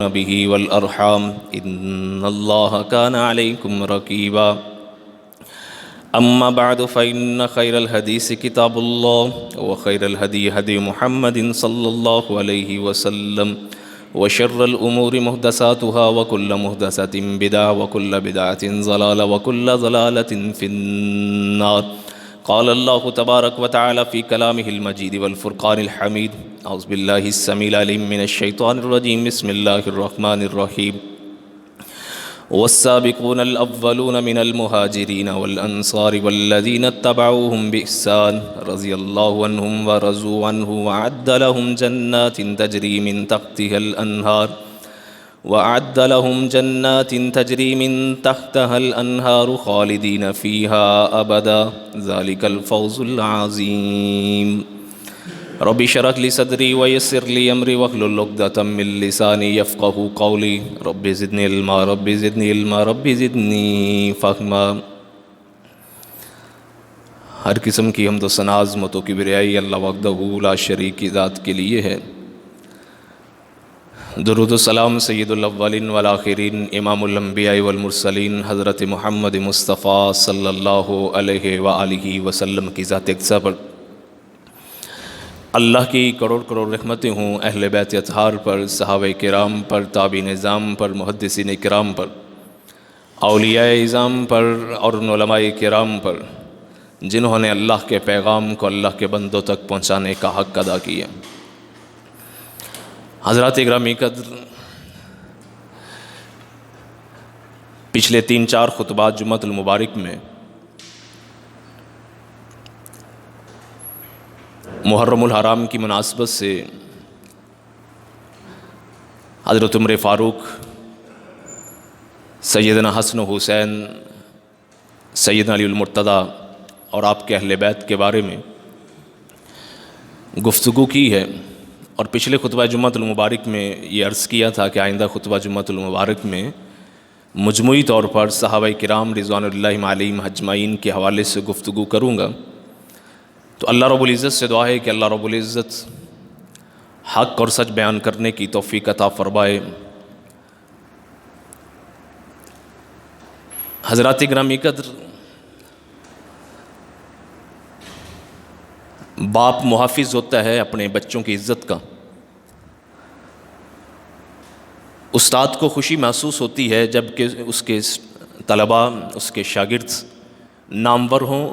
به والأرحام إن الله كان عليكم رقيبا أما بعد فإن خير الحديث كتاب الله وخير الهدي هدي محمد صلى الله عليه وسلم وشر الأمور محدثاتها وكل محدثة بدعة وكل بدعة ضلالة وكل ضلالة في النار. قال الله تبارك وتعالى في كلامه المجيد والفرقان الحميد. أعوذ بالله السميع العليم من الشيطان الرجيم. بسم الله الرحمن الرحيم. والسابقون الأولون من المهاجرين والأنصار والذين اتبعوهم بإحسان رضي الله عنهم ورضوا عنه وأعد لهم جنات تجري من تحتها الأنهار خالدين فيها أبدا ذلك الفوز العظيم. رب اشرح لي صدري ويسر لي أمري واحلل عقدة من لساني يفقهوا قولي. رب زدني علما رب زدني علما رب زدني فهما. ہر قسم کی حمد و ثنا عظمت و کبریائی اللہ وحدہ لا شریک کی ذات کے لیے ہے. درود و سلام سید الاولین والآخرین امام الانبیاء والمرسلین حضرت محمد مصطفیٰ صلی اللہ علیہ وآلہ وسلم کی ذات اقدسہ پر اللہ کی کروڑ کروڑ رحمتیں ہوں. اہل بیت اطہار پر، صحابہ کرام پر، تابعین نظام پر، محدثین کرام پر، اولیاء اعظام پر اور علماء کرام پر جنہوں نے اللہ کے پیغام کو اللہ کے بندوں تک پہنچانے کا حق ادا کیا. حضرات گرامی قدر، پچھلے 3-4 خطبات جمعۃ المبارک میں محرم الحرام کی مناسبت سے حضرت عمر فاروق، سیدنا حسن و حسین، سیدنا علی المرتضیٰ اور آپ کے اہل بیت کے بارے میں گفتگو کی ہے. اور پچھلے خطبہ جمعۃ المبارک میں یہ عرض کیا تھا کہ آئندہ خطبہ جمعۃ المبارک میں مجموعی طور پر صحابہ کرام رضوان اللہ علیہم اجمعین کے حوالے سے گفتگو کروں گا. تو اللہ رب العزت سے دعا ہے کہ اللہ رب العزت حق اور سچ بیان کرنے کی توفیق عطا فرمائے. حضرات گرامی قدر، باپ محافظ ہوتا ہے اپنے بچوں کی عزت کا. استاد کو خوشی محسوس ہوتی ہے جب کہ اس کے طلباء، اس کے شاگرد نامور ہوں،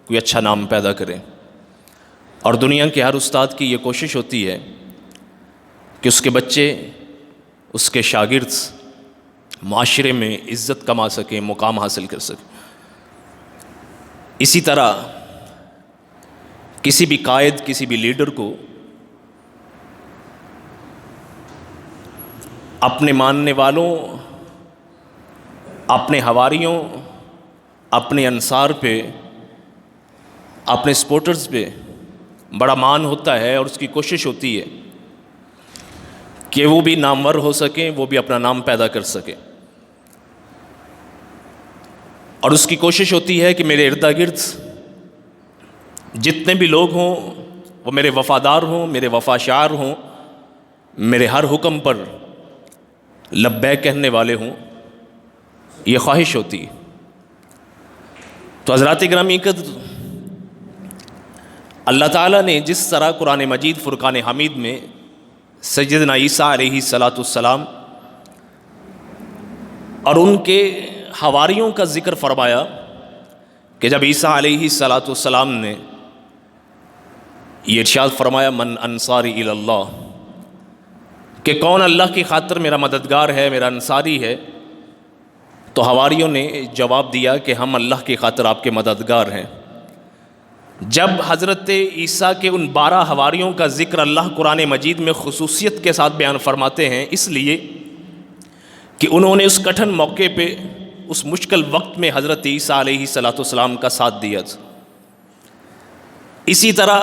کوئی اچھا نام پیدا کریں. اور دنیا کے ہر استاد کی یہ کوشش ہوتی ہے کہ اس کے بچے، اس کے شاگرد معاشرے میں عزت کما سکیں، مقام حاصل کر سکیں. اسی طرح کسی بھی قائد، کسی بھی لیڈر کو اپنے ماننے والوں، اپنے حواریوں، اپنے انصار پہ، اپنے سپورٹرز پہ بڑا مان ہوتا ہے اور اس کی کوشش ہوتی ہے کہ وہ بھی نامور ہو سکیں، وہ بھی اپنا نام پیدا کر سکیں. اور اس کی کوشش ہوتی ہے کہ میرے ارد گرد جتنے بھی لوگ ہوں وہ میرے وفادار ہوں، میرے وفاشار ہوں، میرے ہر حکم پر لبیک کہنے والے ہوں. یہ خواہش ہوتی ہے. تو حضرات گرامی قدر، اللہ تعالیٰ نے جس طرح قرآن مجید فرقان حمید میں سیدنا عیسیٰ علیہ السلام اور ان کے حواریوں کا ذکر فرمایا کہ جب عیسیٰ علیہ السلام نے یہ ارشاد فرمایا من انصاری الی اللہ، کہ کون اللہ کی خاطر میرا مددگار ہے، میرا انصاری ہے، تو حواریوں نے جواب دیا کہ ہم اللہ کی خاطر آپ کے مددگار ہیں. جب حضرت عیسیٰ کے ان 12 حواریوں کا ذکر اللہ قرآن مجید میں خصوصیت کے ساتھ بیان فرماتے ہیں، اس لیے کہ انہوں نے اس کٹھن موقع پہ، اس مشکل وقت میں حضرت عیسیٰ علیہ السلام کا ساتھ دیا تھا. اسی طرح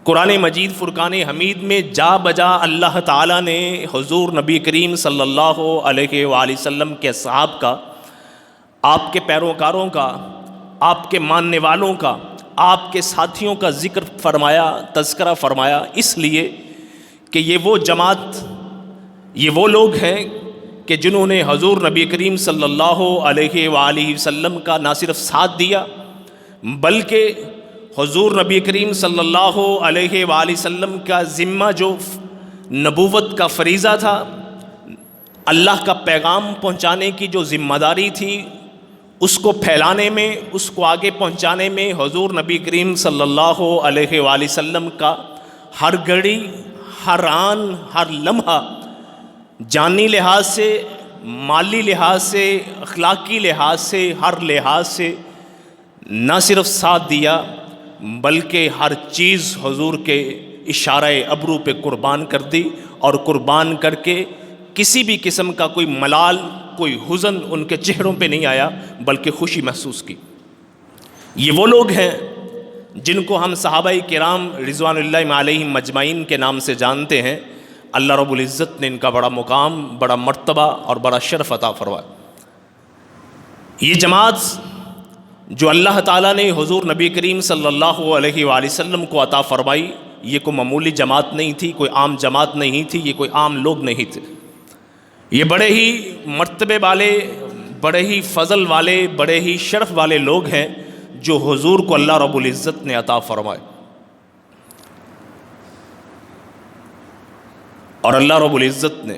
قرآن مجید فرقان حمید میں جا بجا اللہ تعالیٰ نے حضور نبی کریم صلی اللہ علیہ وآلہ وسلم کے اصحاب کا، آپ کے پیروکاروں کا، آپ کے ماننے والوں کا، آپ کے ساتھیوں کا ذکر فرمایا، تذکرہ فرمایا، اس لیے کہ یہ وہ جماعت، یہ وہ لوگ ہیں کہ جنہوں نے حضور نبی کریم صلی اللہ علیہ وآلہ وسلم کا نہ صرف ساتھ دیا بلکہ حضور نبی کریم صلی اللہ علیہ وآلہ وسلم کا ذمہ جو نبوت کا فریضہ تھا، اللہ کا پیغام پہنچانے کی جو ذمہ داری تھی، اس کو پھیلانے میں، اس کو آگے پہنچانے میں حضور نبی کریم صلی اللہ علیہ وآلہ وسلم کا ہر گھڑی، ہر آن، ہر لمحہ جانی لحاظ سے، مالی لحاظ سے، اخلاقی لحاظ سے، ہر لحاظ سے نہ صرف ساتھ دیا بلکہ ہر چیز حضور کے اشارہ ابرو پہ قربان کر دی، اور قربان کر کے کسی بھی قسم کا کوئی ملال، کوئی حزن ان کے چہروں پہ نہیں آیا بلکہ خوشی محسوس کی۔ یہ وہ لوگ ہیں جن کو ہم صحابہ کرام رضوان اللہ علیہم مجمعین کے نام سے جانتے ہیں۔ اللہ رب العزت نے ان کا بڑا مقام، بڑا مرتبہ اور بڑا شرف عطا فرمایا۔ یہ جماعت جو اللہ تعالیٰ نے حضور نبی کریم صلی اللہ علیہ وآلہ وسلم کو عطا فرمائی، یہ کوئی معمولی جماعت نہیں تھی، کوئی عام جماعت نہیں تھی، یہ کوئی عام لوگ نہیں تھے۔ یہ بڑے ہی مرتبے والے، بڑے ہی فضل والے، بڑے ہی شرف والے لوگ ہیں جو حضور کو اللہ رب العزت نے عطا فرمائے۔ اور اللہ رب العزت نے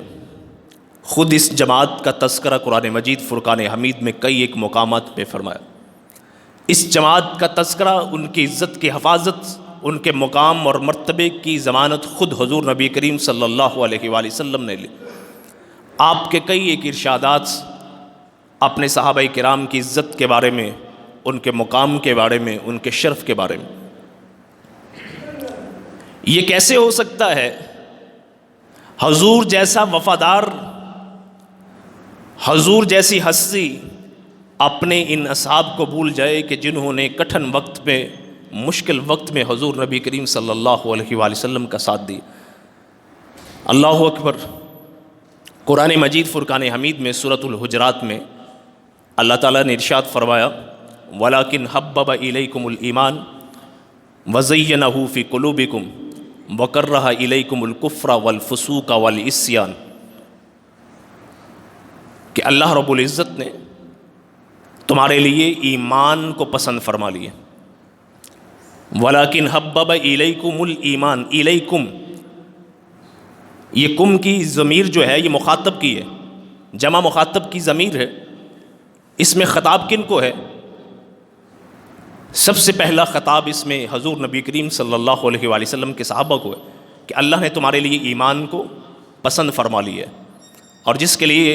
خود اس جماعت کا تذکرہ قرآن مجید فرقان حمید میں کئی ایک مقامات پہ فرمایا۔ اس جماعت کا تذکرہ، ان کی عزت کی حفاظت، ان کے مقام اور مرتبے کی ضمانت خود حضور نبی کریم صلی اللہ علیہ وآلہ وسلم نے لی۔ آپ کے کئی ایک ارشادات اپنے صحابہ کرام کی عزت کے بارے میں، ان کے مقام کے بارے میں، ان کے شرف کے بارے میں۔ یہ کیسے ہو سکتا ہے حضور جیسا وفادار، حضور جیسی ہستی اپنے ان اصحاب کو بھول جائے کہ جنہوں نے کٹھن وقت میں، مشکل وقت میں حضور نبی کریم صلی اللہ علیہ وآلہ وسلم کا ساتھ دی۔ اللہ اکبر۔ قرآن مجید فرقان حمید میں سورۃ الحجرات میں اللہ تعالیٰ نے ارشاد فرمایا وَلَكِنْ حَبَّبَ إِلَيْكُمُ الْإِيمَانَ وَزَيَّنَهُ فِي قُلُوبِكُمْ وَكَرَّهَ إِلَيْكُمُ الْكُفْرَ وَالْفُسُوقَ وَالْعِصْيَانَ، کہ اللہ رب العزت نے تمہارے لیے ایمان کو پسند فرما لیا۔ وَلَكِنْ حَبَّبَ إِلَيْكُمُ الْإِيمَانَ، إِلَيْكُمْ، یہ کم کی ضمیر جو ہے یہ مخاطب کی ہے، جمع مخاطب کی ضمیر ہے۔ اس میں خطاب کن کو ہے؟ سب سے پہلا خطاب اس میں حضور نبی کریم صلی اللہ علیہ وآلہ وسلم کے صحابہ کو ہے کہ اللہ نے تمہارے لیے ایمان کو پسند فرما لیا ہے، اور جس کے لیے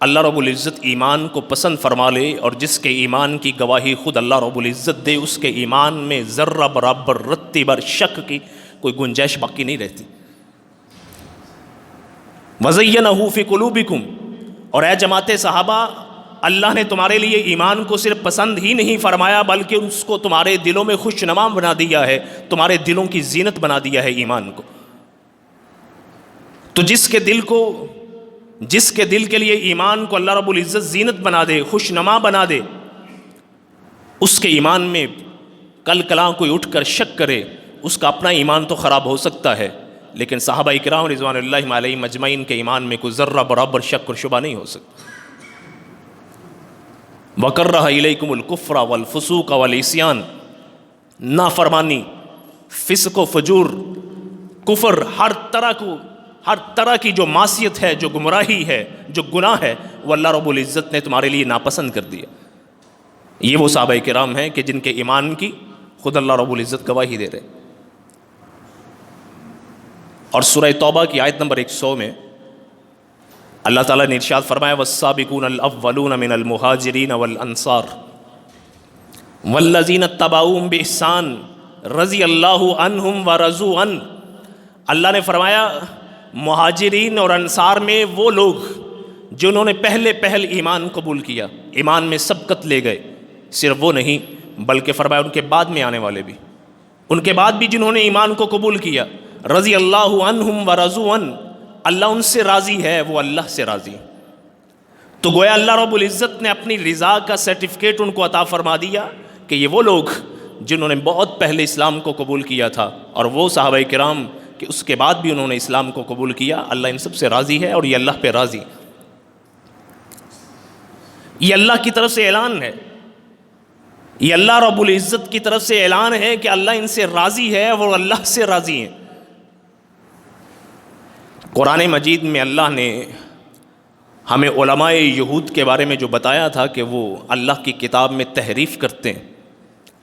اللہ رب العزت ایمان کو پسند فرما لے اور جس کے ایمان کی گواہی خود اللہ رب العزت دے، اس کے ایمان میں ذرہ برابر رتی بر شک کی کوئی گنجائش باقی نہیں رہتی۔ وَزَيَّنَهُ فِي قُلُوبِكُمْ، اور اے جماعت صحابہ، اللہ نے تمہارے لیے ایمان کو صرف پسند ہی نہیں فرمایا بلکہ اس کو تمہارے دلوں میں خوش نما بنا دیا ہے، تمہارے دلوں کی زینت بنا دیا ہے ایمان کو۔ تو جس کے دل کے لیے ایمان کو اللہ رب العزت زینت بنا دے، خوش نما بنا دے، اس کے ایمان میں کل کلاں کوئی اٹھ کر شک کرے، اس کا اپنا ایمان تو خراب ہو سکتا ہے، لیکن صحابہ کرام رضوان اللہ علیہم مجمعین کے ایمان میں کوئی ذرہ برابر شک اور شبہ نہیں ہو سکتا۔ وَكَرَّهَ إِلَيْكُمُ الْكُفْرَ وَالْفُسُوقَ وَالْعِصْيَانَ، نافرمانی، فسق و فجور، کفر، ہر طرح کی جو معصیت ہے، جو گمراہی ہے، جو گناہ ہے، وہ اللہ رب العزت نے تمہارے لیے ناپسند کر دیا۔ یہ وہ صحابہ کرام ہیں کہ جن کے ایمان کی خود اللہ رب العزت گواہی دے رہے۔ اور سورہ توبہ کی آیت نمبر 100 میں اللہ تعالیٰ نے ارشاد فرمایا وَالسَّابِقُونَ الْأَوَّلُونَ مِنَ الْمُهَاجِرِينَ وَالْأَنصَارِ وَالَّذِينَ اتَّبَعُوهُم بِإِحْسَانٍ رَضِيَ اللَّهُ عَنْهُمْ وَرَضُوا عَنْهُ، اللہ نے فرمایا مہاجرین اور انصار میں وہ لوگ جنہوں نے پہل ایمان قبول کیا، ایمان میں سبقت لے گئے، صرف وہ نہیں بلکہ فرمایا ان کے بعد میں آنے والے بھی، ان کے بعد بھی جنہوں نے ایمان کو قبول کیا، رضی اللہ عنہم ورضوا عنہ، اللہ ان سے راضی ہے، وہ اللہ سے راضی ہے۔ تو گویا اللہ رب العزت نے اپنی رضا کا سرٹیفکیٹ ان کو عطا فرما دیا کہ یہ وہ لوگ جنہوں نے بہت پہلے اسلام کو قبول کیا تھا، اور وہ صحابہ کرام کہ اس کے بعد بھی انہوں نے اسلام کو قبول کیا. اللہ ان سب سے راضی ہے اور یہ اللہ پہ راضی. یہ اللہ کی طرف سے اعلان ہے, یہ اللہ رب العزت کی طرف سے اعلان ہے کہ اللہ ان سے راضی ہے اور اللہ سے راضی ہیں. قرآن مجید میں اللہ نے ہمیں علماء یہود کے بارے میں جو بتایا تھا کہ وہ اللہ کی کتاب میں تحریف کرتے ہیں,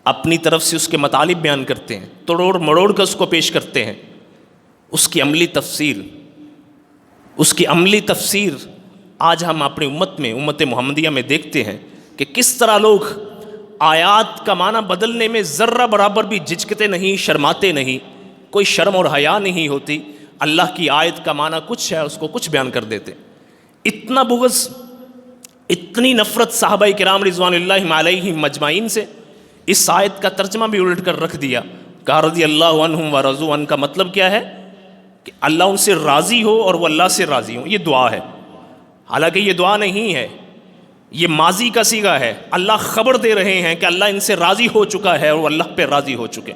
اپنی طرف سے اس کے مطالب بیان کرتے ہیں, توڑ مڑوڑ کر اس کو پیش کرتے ہیں, اس کی عملی تفسیر آج ہم اپنی امت محمدیہ میں دیکھتے ہیں کہ کس طرح لوگ آیات کا معنی بدلنے میں ذرہ برابر بھی جھجکتے نہیں, شرماتے نہیں, کوئی شرم اور حیا نہیں ہوتی. اللہ کی آیت کا معنی کچھ ہے, اس کو کچھ بیان کر دیتے. اتنا بغض, اتنی نفرت صحابہ کرام رضوان اللہ علیہم مجمعین سے. اس آیت کا ترجمہ بھی الٹ کر رکھ دیا, کہا رضی اللہ عنہم ورضوا عنہ کا مطلب کیا ہے کہ اللہ ان سے راضی ہو اور وہ اللہ سے راضی ہوں. یہ دعا ہے, حالانکہ یہ دعا نہیں ہے, یہ ماضی کا صیغہ ہے. اللہ خبر دے رہے ہیں کہ اللہ ان سے راضی ہو چکا ہے اور وہ اللہ پہ راضی ہو چکے.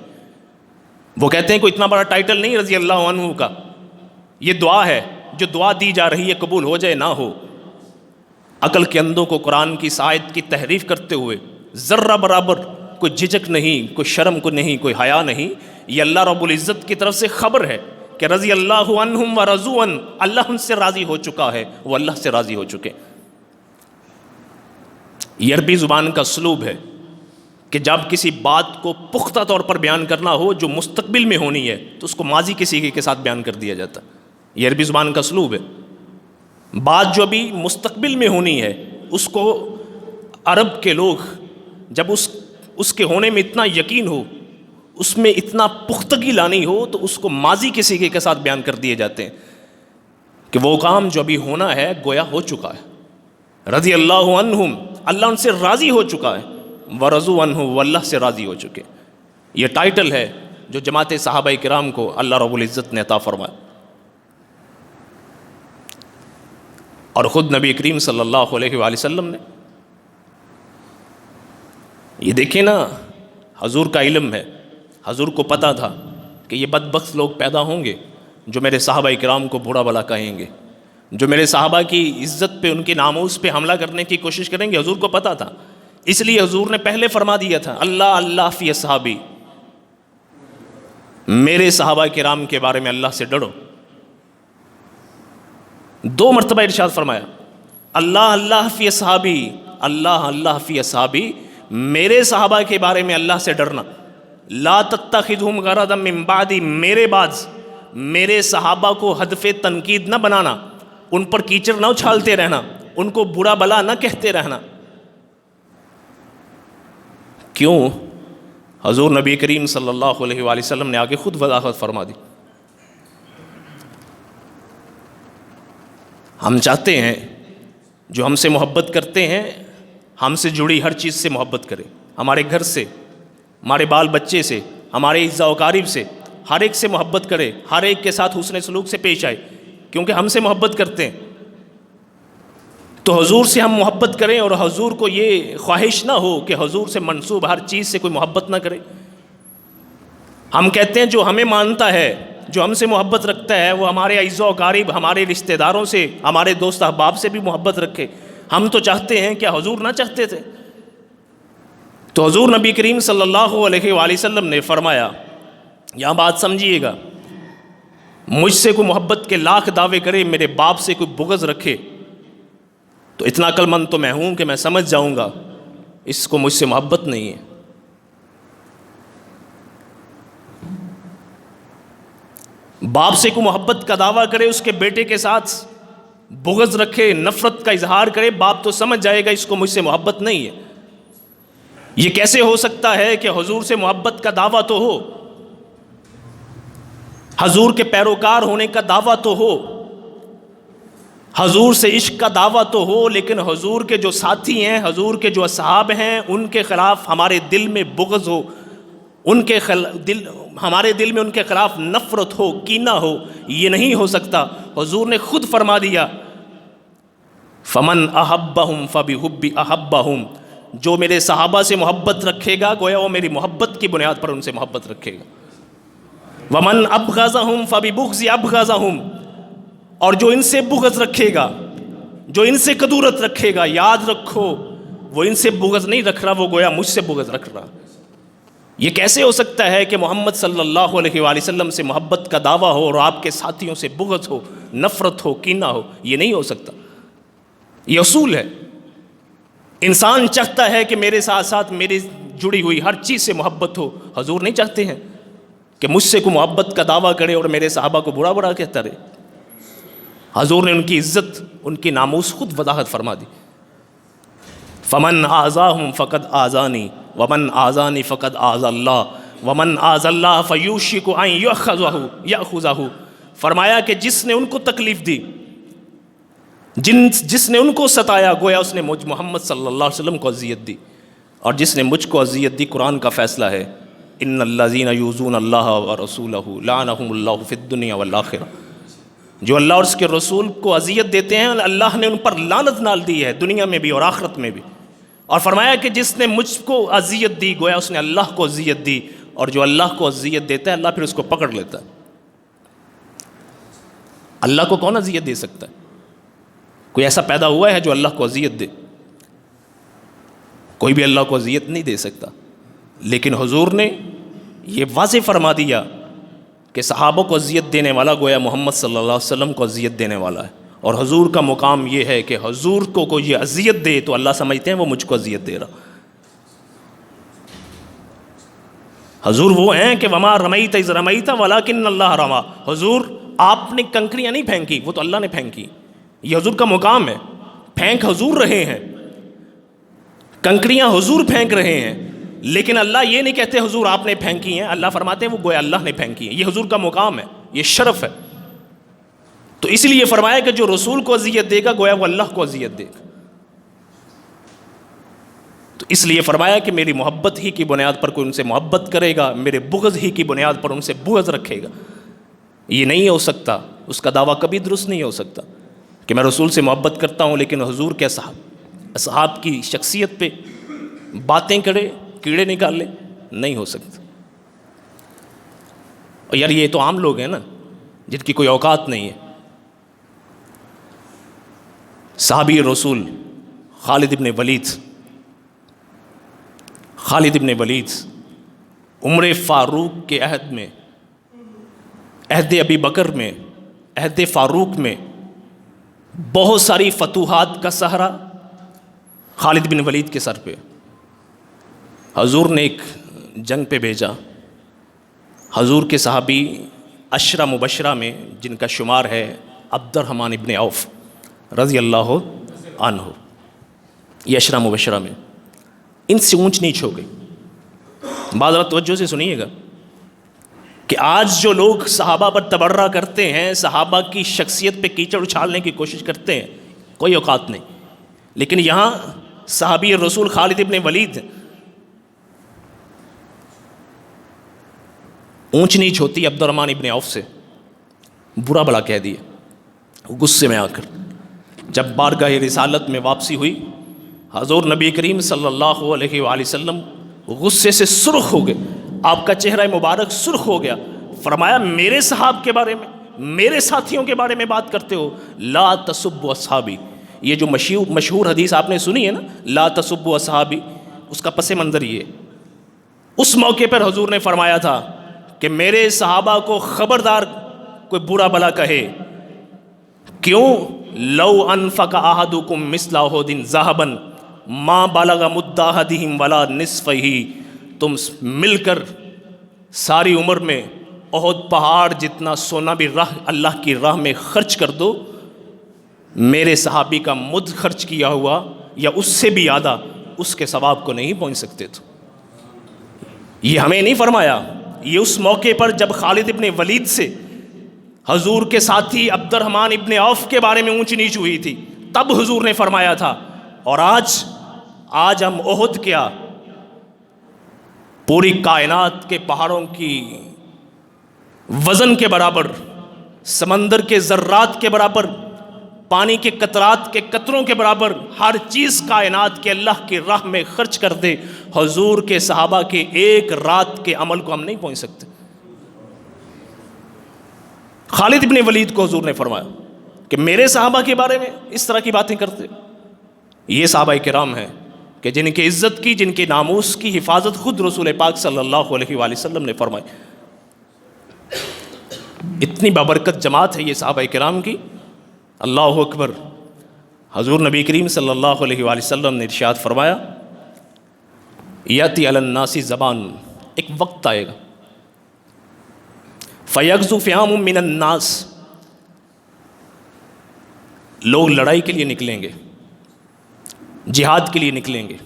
وہ کہتے ہیں کوئی اتنا بڑا ٹائٹل نہیں رضی اللہ عنہ کا, یہ دعا ہے. جو دعا دی جا رہی ہے قبول ہو جائے نہ ہو, عقل کے اندھوں کو قرآن کی اس آیت کی تحریف کرتے ہوئے ذرہ برابر کوئی جھجک نہیں, کوئی شرم کو نہیں, کوئی حیا نہیں. یہ اللہ رب العزت کی طرف سے خبر ہے کہ رضی اللہ عنہم ورضوا عنہ, اللہ ان سے راضی ہو چکا ہے, وہ اللہ سے راضی ہو چکے. یہ عربی زبان کا اسلوب ہے کہ جب کسی بات کو پختہ طور پر بیان کرنا ہو جو مستقبل میں ہونی ہے تو اس کو ماضی کے صیغے کے ساتھ بیان کر دیا جاتا. یہ عربی زبان کا اسلوب ہے. بات جو ابھی مستقبل میں ہونی ہے اس کو عرب کے لوگ جب اس کے ہونے میں اتنا یقین ہو, اس میں اتنا پختگی لانی ہو, تو اس کو ماضی کے صیغے کے ساتھ بیان کر دیے جاتے ہیں کہ وہ کام جو ابھی ہونا ہے گویا ہو چکا ہے. رضی اللہ عنہم, اللہ ان سے راضی ہو چکا ہے, ورضوا عنہ, وہ اللہ سے راضی ہو چکے. یہ ٹائٹل ہے جو جماعت صحابہ کرام کو اللہ رب العزت نے عطا فرمایا. اور خود نبی کریم صلی اللہ علیہ وآلہ وسلم نے, یہ دیکھیں نا, حضور کا علم ہے, حضور کو پتہ تھا کہ یہ بدبخت لوگ پیدا ہوں گے جو میرے صحابہ کرام کو برا بھلا کہیں گے, جو میرے صحابہ کی عزت پہ, ان کے ناموس پہ حملہ کرنے کی کوشش کریں گے. حضور کو پتہ تھا, اس لیے حضور نے پہلے فرما دیا تھا اللہ اللہ فی اصحابی, میرے صحابہ کرام کے بارے میں اللہ سے ڈرو. 2 مرتبہ ارشاد فرمایا اللہ اللہ فی اصحابی, اللہ اللہ فی اصحابی, میرے صحابہ کے بارے میں اللہ سے ڈرنا. لا تتخذہم غرضا من بعدی, میرے بعد میرے صحابہ کو ہدف تنقید نہ بنانا, ان پر کیچڑ نہ اچھالتے رہنا, ان کو برا بلا نہ کہتے رہنا. کیوں؟ حضور نبی کریم صلی اللہ علیہ وآلہ وسلم نے آگے خود وضاحت فرما دی. ہم چاہتے ہیں جو ہم سے محبت کرتے ہیں ہم سے جڑی ہر چیز سے محبت کرے, ہمارے گھر سے, ہمارے بال بچے سے, ہمارے اعزا و اقارب سے, ہر ایک سے محبت کرے, ہر ایک کے ساتھ حسن سلوک سے پیش آئے, کیونکہ ہم سے محبت کرتے ہیں. تو حضور سے ہم محبت کریں اور حضور کو یہ خواہش نہ ہو کہ حضور سے منسوب ہر چیز سے کوئی محبت نہ کرے. ہم کہتے ہیں جو ہمیں مانتا ہے, جو ہم سے محبت رکھتا ہے, وہ ہمارے اعزا و اقارب, ہمارے رشتہ داروں سے, ہمارے دوست احباب سے بھی محبت رکھے. ہم تو چاہتے ہیں, کیا حضور نہ چاہتے تھے؟ تو حضور نبی کریم صلی اللہ علیہ وآلہ وسلم نے فرمایا, یہاں بات سمجھیے گا, مجھ سے کوئی محبت کے لاکھ دعوے کرے, میرے باپ سے کوئی بغض رکھے, تو اتنا عقل مند تو میں ہوں کہ میں سمجھ جاؤں گا اس کو مجھ سے محبت نہیں ہے. باپ سے کوئی محبت کا دعویٰ کرے, اس کے بیٹے کے ساتھ بغض رکھے, نفرت کا اظہار کرے, باپ تو سمجھ جائے گا اس کو مجھ سے محبت نہیں ہے. یہ کیسے ہو سکتا ہے کہ حضور سے محبت کا دعویٰ تو ہو, حضور کے پیروکار ہونے کا دعویٰ تو ہو, حضور سے عشق کا دعویٰ تو ہو, لیکن حضور کے جو ساتھی ہیں, حضور کے جو اصحاب ہیں, ان کے خلاف ہمارے دل میں بغض ہو, ہمارے دل میں ان کے خلاف نفرت ہو, کینہ ہو, یہ نہیں ہو سکتا. حضور نے خود فرما دیا فمن احبہم فبحبی احبہم, جو میرے صحابہ سے محبت رکھے گا گویا وہ میری محبت کی بنیاد پر ان سے محبت رکھے گا. ومن ابغضہم فببغض ابغضہم، اور جو ان سے بغض رکھے گا، جو ان سے کدورت رکھے گا، یاد رکھو وہ ان سے بغض نہیں رکھ رہا، وہ گویا مجھ سے بغض رکھ رہا۔ یہ کیسے ہو سکتا ہے کہ محمد صلی اللہ علیہ وآلہ وسلم سے محبت کا دعویٰ ہو اور آپ کے ساتھیوں سے بغض ہو، نفرت ہو، کینہ ہو؟ یہ نہیں ہو سکتا۔ یہ اصول ہے۔ انسان چاہتا ہے کہ میرے ساتھ ساتھ میری جڑی ہوئی ہر چیز سے محبت ہو۔ حضور نہیں چاہتے ہیں کہ مجھ سے کوئی محبت کا دعویٰ کرے اور میرے صحابہ کو برا برا کہتا رہے۔ حضور نے ان کی عزت، ان کی ناموس خود وضاحت فرما دی۔ فمن آذاہم فقد آذانی ومن آذانی فقد آذ اللہ ومن آذ اللہ فیوشک ان یأخذہ۔ فرمایا کہ جس نے ان کو تکلیف دی، جس نے ان کو ستایا، گویا اس نے مجھ محمد صلی اللہ علیہ وسلم کو اذیت دی، اور جس نے مجھ کو اذیت دی، قرآن کا فیصلہ ہے ان الذین یؤذون اللہ ورسولہ لعنہم اللہ فی الدنیا والآخرہ۔ جو اللہ اور اس کے رسول کو اذیت دیتے ہیں، اللہ نے ان پر لعنت نال دی ہے، دنیا میں بھی اور آخرت میں بھی۔ اور فرمایا کہ جس نے مجھ کو اذیت دی، گویا اس نے اللہ کو اذیت دی، اور جو اللہ کو اذیت دیتا ہے اللہ پھر اس کو پکڑ لیتا ہے۔ اللہ کو کون اذیت دے سکتا ہے؟ کوئی ایسا پیدا ہوا ہے جو اللہ کو اذیت دے؟ کوئی بھی اللہ کو اذیت نہیں دے سکتا۔ لیکن حضور نے یہ واضح فرما دیا کہ صحابہ کو اذیت دینے والا گویا محمد صلی اللہ علیہ وسلم کو اذیت دینے والا ہے، اور حضور کا مقام یہ ہے کہ حضور کو کوئی یہ اذیت دے تو اللہ سمجھتے ہیں وہ مجھ کو اذیت دے رہا۔ حضور وہ ہیں کہ وما رمیت اذ رمیت ولکن اللہ رما۔ حضور آپ نے کنکریاں نہیں پھینکی، وہ تو اللہ نے پھینکی۔ یہ حضور کا مقام ہے۔ پھینک حضور رہے ہیں، کنکریاں حضور پھینک رہے ہیں، لیکن اللہ یہ نہیں کہتے حضور آپ نے پھینکی ہیں، اللہ فرماتے ہیں وہ گویا اللہ نے پھینکی ہیں۔ یہ حضور کا مقام ہے، یہ شرف ہے۔ تو اس لیے فرمایا کہ جو رسول کو اذیت دے گا گویا وہ اللہ کو اذیت دے گا۔ تو اس لیے فرمایا کہ میری محبت ہی کی بنیاد پر کوئی ان سے محبت کرے گا، میرے بغض ہی کی بنیاد پر ان سے بغض رکھے گا۔ یہ نہیں ہو سکتا، اس کا دعویٰ کبھی درست نہیں ہو سکتا کہ میں رسول سے محبت کرتا ہوں لیکن حضور کے اصحاب کی شخصیت پہ باتیں کرے، کیڑے نکال لے۔ نہیں ہو سکتا۔ اور یار یہ تو عام لوگ ہیں نا جن کی کوئی اوقات نہیں ہے۔ صحابی رسول خالد ابن ولید عمر فاروق کے عہد میں، عہد ابی بکر میں، عہد فاروق میں بہت ساری فتوحات کا سہرا خالد بن ولید کے سر پہ۔ حضور نے ایک جنگ پہ بھیجا۔ حضور کے صحابی عشرہ مبشرہ میں جن کا شمار ہے عبد الرحمن ابن عوف رضی اللہ عنہ، یہ عشرہ مبشرہ میں ان سے اونچ نیچ ہو گئی۔ بعض توجہ سے سنیے گا کہ آج جو لوگ صحابہ پر تبرہ کرتے ہیں، صحابہ کی شخصیت پہ کیچڑ اچھالنے کی کوشش کرتے ہیں، کوئی اوقات نہیں۔ لیکن یہاں صحابی رسول خالد ابن ولید اونچ نیچ ہوتی عبد الرحمن ابن عوف سے، برا بلا کہہ دیا غصے میں آ کر۔ جب بارگاہ رسالت میں واپسی ہوئی، حضور نبی کریم صلی اللہ علیہ وآلہ وسلم غصے سے سرخ ہو گئے، آپ کا چہرہ مبارک سرخ ہو گیا۔ فرمایا میرے صحاب کے بارے میں، میرے ساتھیوں کے بارے میں بات کرتے ہو؟ لا تسبوا اصحابی، یہ جو مشہور حدیث آپ نے سنی ہے نا، لا تسبوا اصحابی، اس کا پس منظر یہ ہے۔ اس موقع پر حضور نے فرمایا تھا کہ میرے صحابہ کو خبردار کوئی برا بلا کہے، کیوں؟ لو انفق احدکم مثل احد ذهبا ما بلغ مد احدہم ولا نصفہ، تم مل کر ساری عمر میں احد پہاڑ جتنا سونا بھی اللہ کی راہ میں خرچ کر دو، میرے صحابی کا مد خرچ کیا ہوا یا اس سے بھی زیادہ اس کے ثواب کو نہیں پہنچ سکتے تھے۔ یہ ہمیں نہیں فرمایا، یہ اس موقع پر جب خالد ابن ولید سے حضور کے ساتھی عبد الرحمن ابن عوف کے بارے میں اونچ نیچ ہوئی تھی، تب حضور نے فرمایا تھا۔ اور آج ہم احد کیا، پوری کائنات کے پہاڑوں کی وزن کے برابر، سمندر کے ذرات کے برابر، پانی کے قطرات کے قطروں کے برابر ہر چیز کائنات کے اللہ کی راہ میں خرچ کر دے، حضور کے صحابہ کے ایک رات کے عمل کو ہم نہیں پہنچ سکتے۔ خالد ابن ولید کو حضور نے فرمایا کہ میرے صحابہ کے بارے میں اس طرح کی باتیں کرتے. یہ صحابہ کرام ہیں کہ جن کی عزت کی، جن کے ناموس کی حفاظت خود رسول پاک صلی اللہ علیہ وآلہ وسلم نے فرمائی. اتنی بابرکت جماعت ہے یہ صحابہ کرام کی. اللہ اکبر. حضور نبی کریم صلی اللہ علیہ وآلہ وسلم نے ارشاد فرمایا یاتی علی الناس زبان، ایک وقت آئے گا فیغزو فیام من الناس، لوگ لڑائی کے لیے نکلیں گے، جہاد کے لیے نکلیں گے.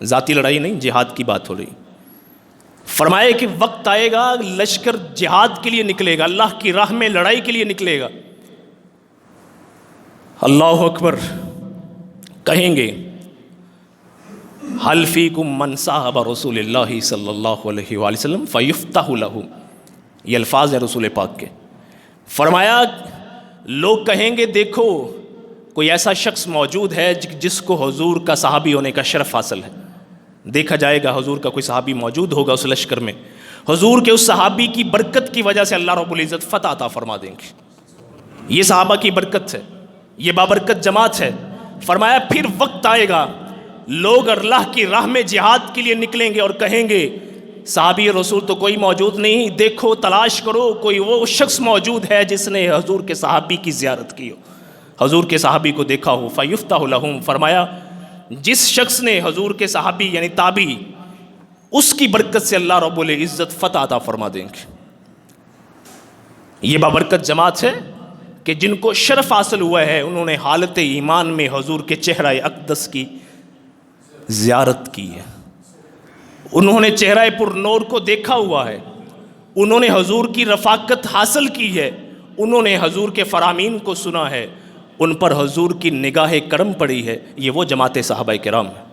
ذاتی لڑائی نہیں، جہاد کی بات ہو رہی. فرمائے کہ وقت آئے گا لشکر جہاد کے لیے نکلے گا، اللہ کی راہ میں لڑائی کے لیے نکلے گا. اللہ اکبر. کہیں گے حل فیکم من صاحب رسول اللہ صلی اللہ علیہ وآلہ وسلم فیفتح لہ. یہ الفاظ ہیں رسول پاک کے. فرمایا لوگ کہیں گے دیکھو کوئی ایسا شخص موجود ہے جس کو حضور کا صحابی ہونے کا شرف حاصل ہے. دیکھا جائے گا حضور کا کوئی صحابی موجود ہوگا اس لشکر میں، حضور کے اس صحابی کی برکت کی وجہ سے اللہ رب العزت فتح عطا فرما دیں گے. یہ صحابہ کی برکت ہے، یہ بابرکت جماعت ہے. فرمایا پھر وقت آئے گا لوگ اللہ کی راہ میں جہاد کے لیے نکلیں گے اور کہیں گے صحابی رسول تو کوئی موجود نہیں، دیکھو تلاش کرو کوئی وہ شخص موجود ہے جس نے حضور کے صحابی کی زیارت کی ہو، حضور کے صحابی کو دیکھا ہو. فیفتح لہم. فرمایا جس شخص نے حضور کے صحابی یعنی تابعی، اس کی برکت سے اللہ رب العزت فتح عطا فرما دیں گے. یہ بابرکت جماعت ہے کہ جن کو شرف حاصل ہوا ہے، انہوں نے حالت ایمان میں حضور کے چہرہ اقدس کی زیارت کی ہے، انہوں نے چہرہ پر نور کو دیکھا ہوا ہے، انہوں نے حضور کی رفاقت حاصل کی ہے، انہوں نے حضور کے فرامین کو سنا ہے، ان پر حضور کی نگاہ کرم پڑی ہے. یہ وہ جماعت صحابہ کرام ہے.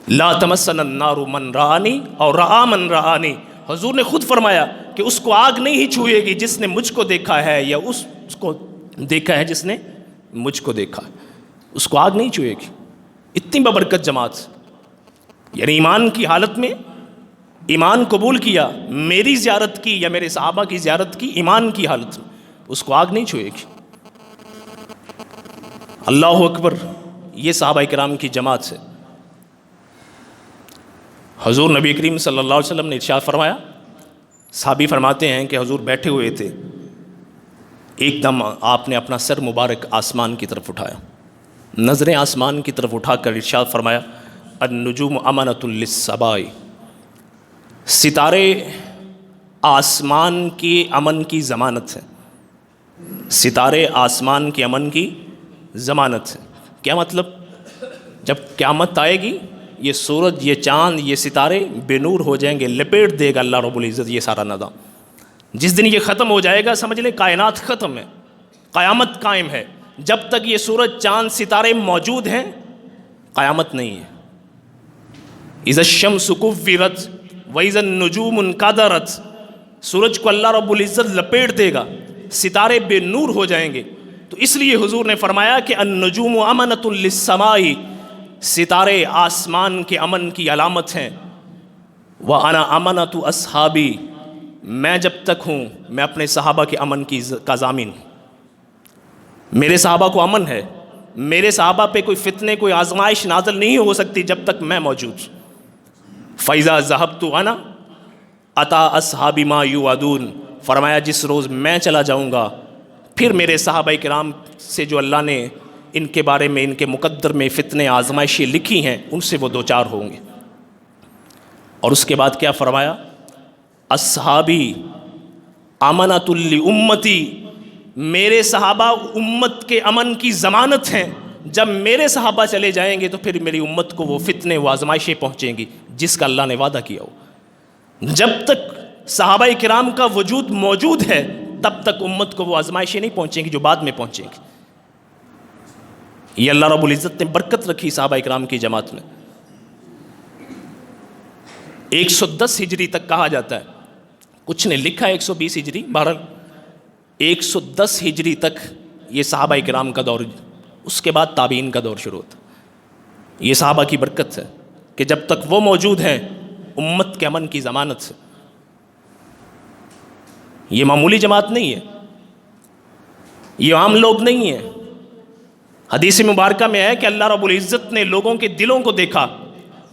لا تمسن النار من رآنی اور رآ من رآنی. حضور نے خود فرمایا کہ اس کو آگ نہیں ہی چھوئے گی جس نے مجھ کو دیکھا ہے یا اس کو دیکھا ہے جس نے مجھ کو دیکھا ہے، اس کو آگ نہیں چھوئے گی. اتنی بابرکت جماعت، یعنی ایمان کی حالت میں ایمان قبول کیا، میری زیارت کی یا میرے صحابہ کی زیارت کی ایمان کی حالت میں، اس کو آگ نہیں چھوئے گی. اللہ اکبر. یہ صحابہ کرام کی جماعت سے حضور نبی کریم صلی اللہ علیہ وسلم نے ارشاد فرمایا. صحابی فرماتے ہیں کہ حضور بیٹھے ہوئے تھے، ایک دم آپ نے اپنا سر مبارک آسمان کی طرف اٹھایا، نظریں آسمان کی طرف اٹھا کر ارشاد فرمایا النجوم امانۃ للسماء. ستارے آسمان کی امن کی ضمانت ہے، ستارے آسمان کے امن کی ضمانت ہے. کیا مطلب؟ جب قیامت آئے گی یہ سورج، یہ چاند، یہ ستارے بے نور ہو جائیں گے، لپیٹ دے گا اللہ رب العزت یہ سارا نظام. جس دن یہ ختم ہو جائے گا سمجھ لیں کائنات ختم ہے، قیامت قائم ہے. جب تک یہ سورج چاند ستارے موجود ہیں قیامت نہیں ہے. اذا الشمس کورت واذا النجوم انکدرت. سورج کو اللہ رب العزت لپیٹ دے گا، ستارے بے نور ہو جائیں گے. تو اس لیے حضور نے فرمایا کہ النجوم امانۃ للسماء، ستارے آسمان کے امن کی علامت ہیں. وَأَنَا أَمَنَةُ أَصْحَابِي. میں جب تک ہوں میں اپنے صحابہ کے امن کا ضامن ہوں. میرے صحابہ کو امن ہے، میرے صحابہ پہ کوئی فتنے کوئی آزمائش نازل نہیں ہو سکتی جب تک میں موجود. فَإِذَا ذَهَبْتُ أَنَا أَتَىٰ أَصْحَابِي مَا يُوعَدُونَ. فرمایا جس روز میں چلا جاؤں گا پھر میرے صحابہ کرام سے جو اللہ نے ان کے بارے میں ان کے مقدر میں فتنے آزمائشیں لکھی ہیں ان سے وہ دوچار ہوں گے. اور اس کے بعد کیا فرمایا؟ اصحابی امانۃ لامتی. میرے صحابہ امت کے امن کی ضمانت ہیں. جب میرے صحابہ چلے جائیں گے تو پھر میری امت کو وہ فتنے وہ آزمائشیں پہنچیں گی جس کا اللہ نے وعدہ کیا ہو. جب تک صحابہ کرام کا وجود موجود ہے تب تک امت کو وہ آزمائشیں نہیں پہنچیں گی جو بعد میں پہنچیں گی. یہ اللہ رب العزت نے برکت رکھی صحابہ کرام کی جماعت میں. 110 ہجری تک کہا جاتا ہے، کچھ نے لکھا ہے 120 ہجری، بہرحال 110 ہجری تک یہ صحابہ کرام کا دور، اس کے بعد تابعین کا دور شروع ہوتا. یہ صحابہ کی برکت ہے کہ جب تک وہ موجود ہیں امت کے امن کی ضمانت سے. یہ معمولی جماعت نہیں ہے، یہ عام لوگ نہیں ہیں۔ حدیث مبارکہ میں ہے کہ اللہ رب العزت نے لوگوں کے دلوں کو دیکھا،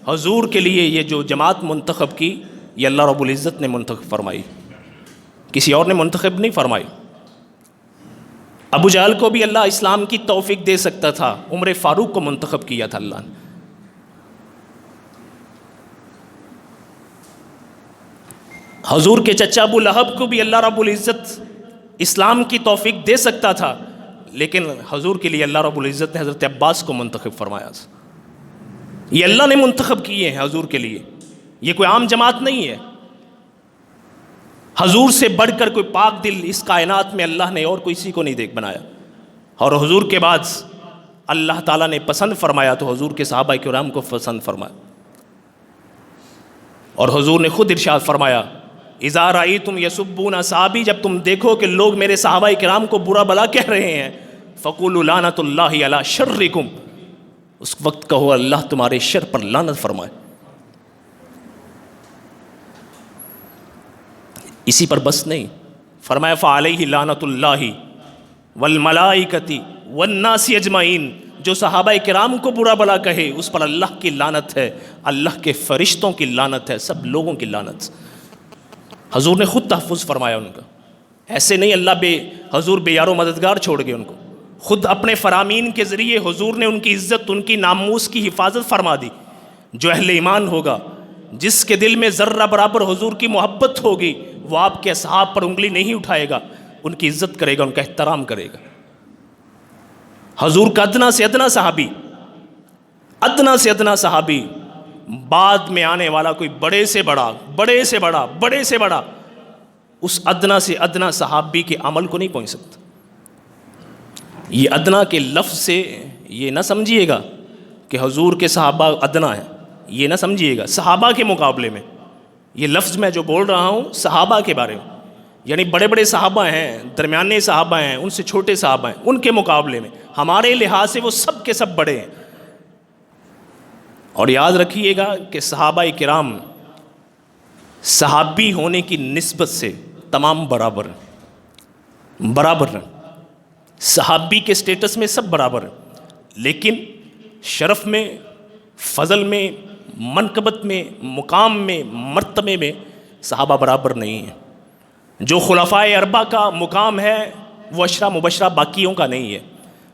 حضور کے لیے یہ جو جماعت منتخب کی یہ اللہ رب العزت نے منتخب فرمائی، کسی اور نے منتخب نہیں فرمائی۔ ابو جہل کو بھی اللہ اسلام کی توفیق دے سکتا تھا، عمر فاروق کو منتخب کیا تھا اللہ نے۔ حضور کے چچا ابو لہب کو بھی اللہ رب العزت اسلام کی توفیق دے سکتا تھا، لیکن حضور کے لیے اللہ رب العزت نے حضرت عباس کو منتخب فرمایا تھا۔ یہ اللہ نے منتخب کیے ہیں حضور کے لیے، یہ کوئی عام جماعت نہیں ہے۔ حضور سے بڑھ کر کوئی پاک دل اس کائنات میں اللہ نے اور کسی کو نہیں دیکھ بنایا، اور حضور کے بعد اللہ تعالیٰ نے پسند فرمایا تو حضور کے صحابہ کرام کو پسند فرمایا، اور حضور نے خود ارشاد فرمایا اذا رأیتم یسبون اصحابی، جب تم دیکھو کہ لوگ میرے صحابہ کرام کو برا بلا کہہ رہے ہیں، فقولوا لعنۃ اللہ علی شرکم، اس وقت کہو اللہ تمہارے شر پر لعنت فرمائے۔ اسی پر بس نہیں، فرمایا فعلیہ لعنۃ اللہ والملائکۃ والناس اجمعین، جو صحابہ کرام کو برا بلا کہے اس پر اللہ کی لعنت ہے، اللہ کے فرشتوں کی لعنت ہے، سب لوگوں کی لعنت۔ حضور نے خود تحفظ فرمایا ان کا، ایسے نہیں اللہ حضور بے یار و مددگار چھوڑ گئے ان کو، خود اپنے فرامین کے ذریعے حضور نے ان کی عزت، ان کی ناموس کی حفاظت فرما دی۔ جو اہل ایمان ہوگا، جس کے دل میں ذرہ برابر حضور کی محبت ہوگی، وہ آپ کے اصحاب پر انگلی نہیں اٹھائے گا، ان کی عزت کرے گا، ان کا احترام کرے گا۔ حضور کا ادنا سے ادنا صحابی، ادنا سے ادنا صحابی، بعد میں آنے والا کوئی بڑے سے بڑا، بڑے سے بڑا، بڑے سے بڑا، اس ادنا سے ادنا صحابی کے عمل کو نہیں پہنچ سکتا۔ یہ ادنا کے لفظ سے یہ نہ سمجھیے گا کہ حضور کے صحابہ ادنا ہیں، یہ نہ سمجھیے گا، صحابہ کے مقابلے میں یہ لفظ میں جو بول رہا ہوں صحابہ کے بارے میں، یعنی بڑے بڑے صحابہ ہیں، درمیانے صحابہ ہیں، ان سے چھوٹے صحابہ ہیں، ان کے مقابلے میں ہمارے لحاظ سے وہ سب کے سب بڑے ہیں۔ اور یاد رکھیے گا کہ صحابہ کرام صحابی ہونے کی نسبت سے تمام برابر ہیں، برابر ہیں، صحابی کے سٹیٹس میں سب برابر ہیں، لیکن شرف میں، فضل میں، منقبت میں، مقام میں، مرتبے میں صحابہ برابر نہیں ہیں۔ جو خلفائے اربعہ کا مقام ہے وہ عشرہ مبشرہ باقیوں کا نہیں ہے،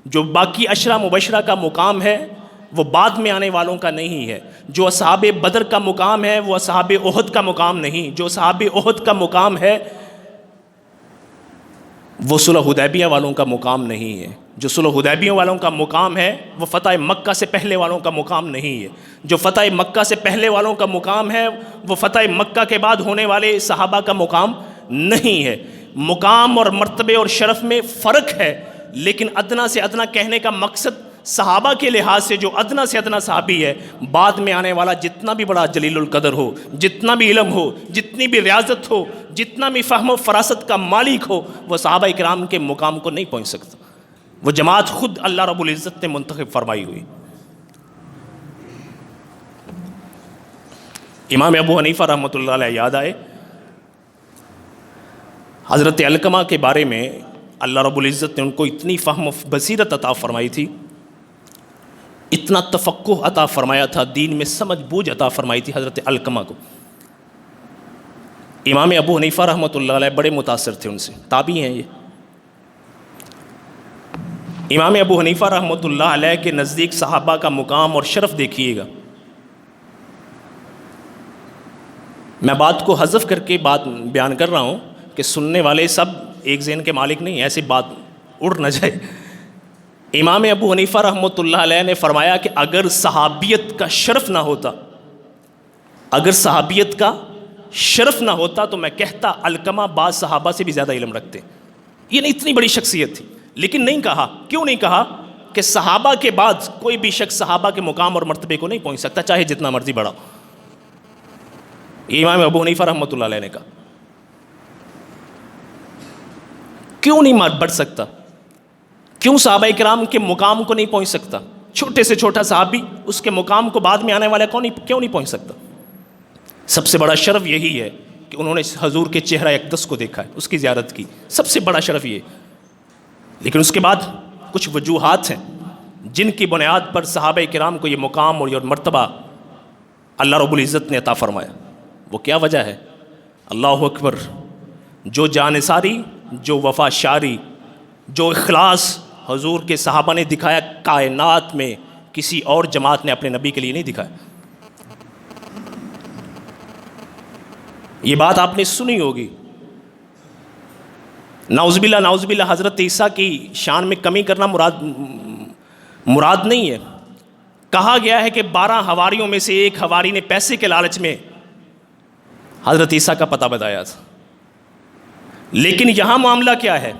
جو باقی عشرہ مبشرہ کا مقام ہے وہ بعد میں آنے والوں کا نہیں ہے، جو اصحاب بدر کا مقام ہے وہ اصحاب احد کا مقام نہیں، جو اصحاب احد کا مقام ہے وہ صلح حدیبیہ والوں کا مقام نہیں ہے، جو صلح حدیبیہ والوں کا مقام ہے وہ فتح مکہ سے پہلے والوں کا مقام نہیں ہے، جو فتح مکہ سے پہلے والوں کا مقام ہے وہ فتح مکہ کے بعد ہونے والے صحابہ کا مقام نہیں ہے۔ مقام اور مرتبے اور شرف میں فرق ہے، لیکن ادنا سے ادنا کہنے کا مقصد صحابہ کے لحاظ سے جو ادنا سے ادنا صحابی ہے، بعد میں آنے والا جتنا بھی بڑا جلیل القدر ہو، جتنا بھی علم ہو، جتنی بھی ریاضت ہو، جتنا بھی فہم و فراست کا مالک ہو، وہ صحابہ کرام کے مقام کو نہیں پہنچ سکتا۔ وہ جماعت خود اللہ رب العزت نے منتخب فرمائی ہوئی۔ امام ابو حنیفہ رحمۃ اللہ علیہ یاد آئے، حضرت علقمہ کے بارے میں اللہ رب العزت نے ان کو اتنی فہم و بصیرت عطا فرمائی تھی، اتنا تفقہ عطا فرمایا تھا، دین میں سمجھ بوجھ عطا فرمائی تھی حضرت علقمہ کو۔ امام ابو حنیفہ رحمۃ اللہ علیہ بڑے متاثر تھے ان سے، تابعی ہیں یہ۔ امام ابو حنیفہ رحمۃ اللہ علیہ کے نزدیک صحابہ کا مقام اور شرف دیکھیے گا، میں بات کو حذف کر کے بات بیان کر رہا ہوں کہ سننے والے سب ایک ذہن کے مالک نہیں، ایسی بات اڑ نہ جائے۔ امام ابو حنیفہ رحمۃ اللہ علیہ نے فرمایا کہ اگر صحابیت کا شرف نہ ہوتا، اگر صحابیت کا شرف نہ ہوتا تو میں کہتا علقمہ بعض صحابہ سے بھی زیادہ علم رکھتے، یہ نہیں اتنی بڑی شخصیت تھی، لیکن نہیں کہا۔ کیوں نہیں کہا؟ کہ صحابہ کے بعد کوئی بھی شخص صحابہ کے مقام اور مرتبے کو نہیں پہنچ سکتا، چاہے جتنا مرضی بڑا ہو۔ یہ امام ابو حنیفہ رحمۃ اللہ علیہ نے کہا۔ کیوں نہیں بڑھ سکتا؟ کیوں صحابہ کرام کے مقام کو نہیں پہنچ سکتا؟ چھوٹے سے چھوٹا صحابی اس کے مقام کو بعد میں آنے والا کیوں نہیں پہنچ سکتا؟ سب سے بڑا شرف یہی ہے کہ انہوں نے حضور کے چہرہ اقدس کو دیکھا ہے، اس کی زیارت کی، سب سے بڑا شرف یہ۔ لیکن اس کے بعد کچھ وجوہات ہیں جن کی بنیاد پر صحابہ کرام کو یہ مقام اور یہ مرتبہ اللہ رب العزت نے عطا فرمایا۔ وہ کیا وجہ ہے؟ اللہ اکبر! جو جانثاری، جو وفا شاری، جو اخلاص حضور کے صحابہ نے دکھایا، کائنات میں کسی اور جماعت نے اپنے نبی کے لیے نہیں دکھایا۔ یہ بات آپ نے سنی ہوگی، نعوذ باللہ حضرت عیسیٰ کی شان میں کمی کرنا مراد نہیں ہے۔ کہا گیا ہے کہ 12 حواریوں میں سے ایک حواری نے پیسے کے لالچ میں حضرت عیسیٰ کا پتہ بتایا تھا، لیکن یہاں معاملہ کیا ہے؟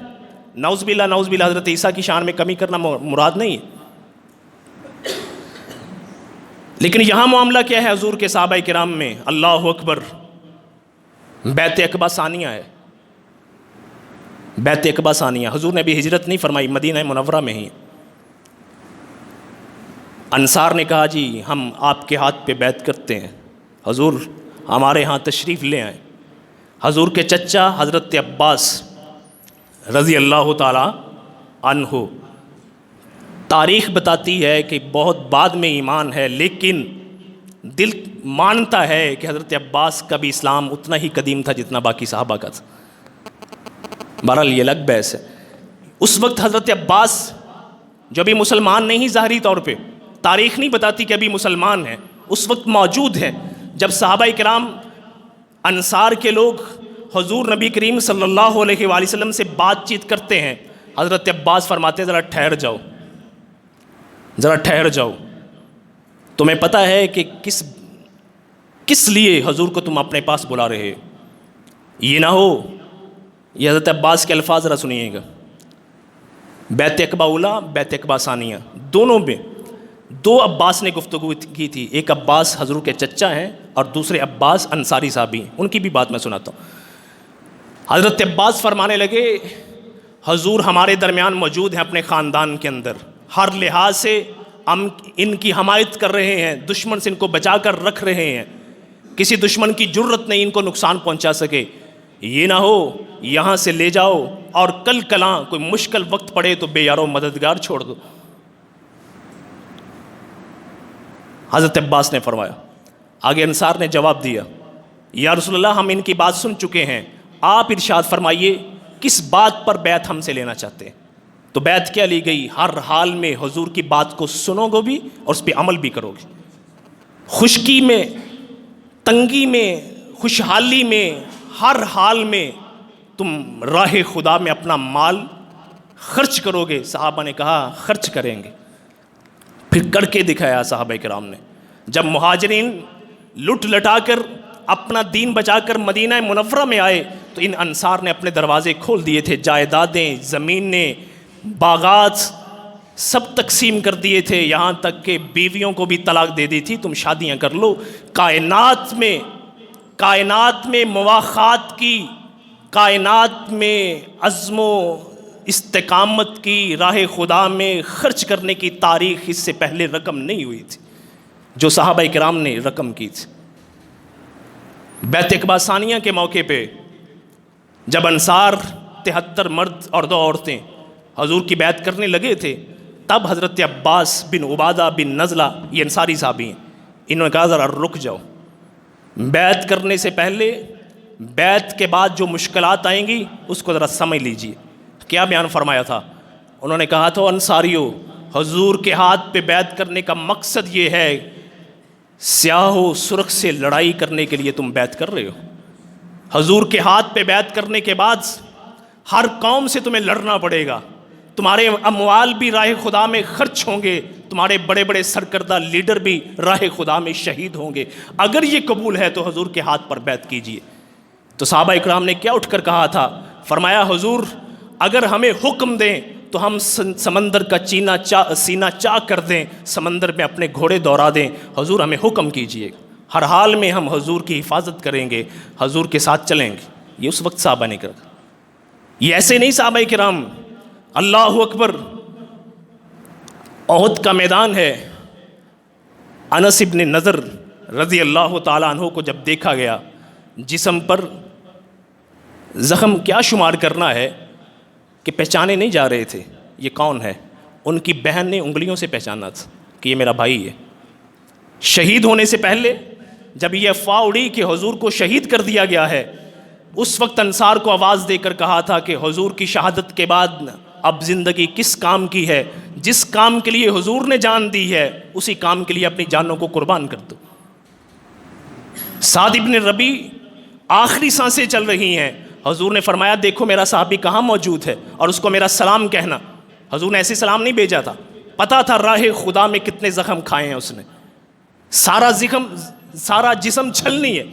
نعوذ باللہ حضرت عیسیٰ کی شان میں کمی کرنا مراد نہیں ہے، لیکن یہاں معاملہ کیا ہے؟ حضور کے صحابہ کرام میں، اللہ اکبر، بیعت عقبہ ثانیہ ہے، بیعت عقبہ ثانیہ۔ حضور نے ابھی ہجرت نہیں فرمائی، مدینہ منورہ میں ہی۔ انصار نے کہا جی ہم آپ کے ہاتھ پہ بیعت کرتے ہیں، حضور ہمارے ہاں تشریف لے آئیں۔ حضور کے چچا حضرت عباس رضی اللہ تعالی عنہ، تاریخ بتاتی ہے کہ بہت بعد میں ایمان ہے، لیکن دل مانتا ہے کہ حضرت عباس کا بھی اسلام اتنا ہی قدیم تھا جتنا باقی صحابہ کا تھا۔ بہرحال یہ الگ بحث ہے۔ اس وقت حضرت عباس جو ابھی مسلمان نہیں، ظاہری طور پہ تاریخ نہیں بتاتی کہ ابھی مسلمان ہیں، اس وقت موجود ہے جب صحابہ کرام انصار کے لوگ حضور نبی کریم صلی اللہ علیہ وآلہ وسلم سے بات چیت کرتے ہیں۔ حضرت عباس فرماتے ہیں ذرا ٹھہر جاؤ، ذرا ٹھہر جاؤ، تمہیں پتہ ہے کہ کس لیے حضور کو تم اپنے پاس بلا رہے ہو؟ یہ نہ ہو، یہ حضرت عباس کے الفاظ ذرا سنیے گا، بیعت عقبہ اولیٰ، بیعت عقبہ ثانیہ، دونوں میں 2 عباس نے گفتگو کی تھی۔ ایک عباس حضور کے چچا ہیں اور دوسرے عباس انصاری صحابی ہیں، ان کی بھی بات میں سناتا ہوں۔ حضرت عباس فرمانے لگے حضور ہمارے درمیان موجود ہیں، اپنے خاندان کے اندر، ہر لحاظ سے ہم ان کی حمایت کر رہے ہیں، دشمن سے ان کو بچا کر رکھ رہے ہیں، کسی دشمن کی جرت نہیں ان کو نقصان پہنچا سکے۔ یہ نہ ہو یہاں سے لے جاؤ اور کل کلاں کوئی مشکل وقت پڑے تو بے یارو مددگار چھوڑ دو۔ حضرت عباس نے فرمایا، آگے انصار نے جواب دیا، یا رسول اللہ ہم ان کی بات سن چکے ہیں، آپ ارشاد فرمائیے کس بات پر بیعت ہم سے لینا چاہتے ہیں؟ تو بیعت کیا لی گئی؟ ہر حال میں حضور کی بات کو سنو گے بھی اور اس پہ عمل بھی کرو گے، خشکی میں، تنگی میں، خوشحالی میں، ہر حال میں تم راہ خدا میں اپنا مال خرچ کرو گے۔ صحابہ نے کہا خرچ کریں گے، پھر کر کے دکھایا صحابہ کرام نے۔ جب مہاجرین لٹ لٹا کر اپنا دین بچا کر مدینہ منورہ میں آئے تو ان انصار نے اپنے دروازے کھول دیے تھے، جائیدادیں، زمینیں، باغات سب تقسیم کر دیے تھے، یہاں تک کہ بیویوں کو بھی طلاق دے دی تھی، تم شادیاں کر لو۔ کائنات میں مواخات کی، کائنات میں عزم و استقامت کی، راہ خدا میں خرچ کرنے کی تاریخ اس سے پہلے رقم نہیں ہوئی تھی جو صحابہ کرام نے رقم کی تھی۔ بیعت عقبہ ثانیہ کے موقع پہ جب انصار 73 مرد اور 2 عورتیں حضور کی بیعت کرنے لگے تھے، تب حضرت عباس بن عبادہ بن نزلہ، یہ انصاری صحابی ہیں، انہوں نے کہا ذرا رک جاؤ، بیعت کرنے سے پہلے بیعت کے بعد جو مشکلات آئیں گی اس کو ذرا سمجھ لیجئے۔ کیا بیان فرمایا تھا؟ انہوں نے کہا تھا انصاریوں، حضور کے ہاتھ پہ بیعت کرنے کا مقصد یہ ہے، سیاہ و سرخ سے لڑائی کرنے کے لیے تم بیعت کر رہے ہو۔ حضور کے ہاتھ پہ بیعت کرنے کے بعد ہر قوم سے تمہیں لڑنا پڑے گا، تمہارے اموال بھی راہ خدا میں خرچ ہوں گے، تمہارے بڑے بڑے سرکردہ لیڈر بھی راہ خدا میں شہید ہوں گے۔ اگر یہ قبول ہے تو حضور کے ہاتھ پر بیعت کیجئے۔ تو صحابہ اکرام نے کیا اٹھ کر کہا تھا؟ فرمایا حضور اگر ہمیں حکم دیں تو ہم سمندر کا سینہ چاک کر دیں، سمندر میں اپنے گھوڑے دوڑا دیں، حضور ہمیں حکم کیجئے، ہر حال میں ہم حضور کی حفاظت کریں گے، حضور کے ساتھ چلیں گے۔ یہ اس وقت صحابہ نے کہا، یہ ایسے نہیں صحابہ کرام۔ اللہ اکبر، احد کا میدان ہے، انس ابن نضر رضی اللہ تعالیٰ عنہ کو جب دیکھا گیا، جسم پر زخم کیا شمار کرنا ہے کہ پہچانے نہیں جا رہے تھے یہ کون ہے. ان کی بہن نے انگلیوں سے پہچانا تھا کہ یہ میرا بھائی ہے. شہید ہونے سے پہلے جب یہ افواہ اڑی کہ حضور کو شہید کر دیا گیا ہے، اس وقت انصار کو آواز دے کر کہا تھا کہ حضور کی شہادت کے بعد اب زندگی کس کام کی ہے؟ جس کام کے لیے حضور نے جان دی ہے اسی کام کے لیے اپنی جانوں کو قربان کر دو. سعد ابن ربی آخری سانسیں چل رہی ہیں، حضور نے فرمایا دیکھو میرا صحابی کہاں موجود ہے اور اس کو میرا سلام کہنا. حضور نے ایسے سلام نہیں بھیجا تھا، پتہ تھا راہ خدا میں کتنے زخم کھائے ہیں اس نے، سارا جسم چھلنی ہے.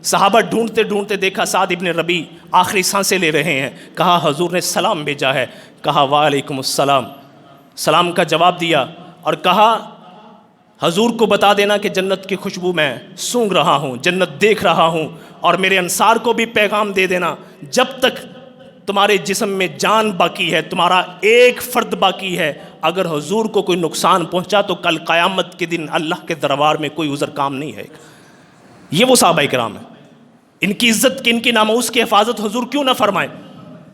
صحابہ ڈھونڈتے ڈھونڈتے دیکھا سعد ابن ربی آخری سانسیں لے رہے ہیں. کہا حضور نے سلام بھیجا ہے. کہا وعلیکم السلام. سلام کا جواب دیا اور کہا حضور کو بتا دینا کہ جنت کی خوشبو میں سونگھ رہا ہوں، جنت دیکھ رہا ہوں، اور میرے انصار کو بھی پیغام دے دینا جب تک تمہارے جسم میں جان باقی ہے، تمہارا ایک فرد باقی ہے، اگر حضور کو کوئی نقصان پہنچا تو کل قیامت کے دن اللہ کے دربار میں کوئی عذر کام نہیں ہے. یہ وہ صحابہ کرام ہیں، ان کی عزت کی، ان کی ناموس کی حفاظت حضور کیوں نہ فرمائیں.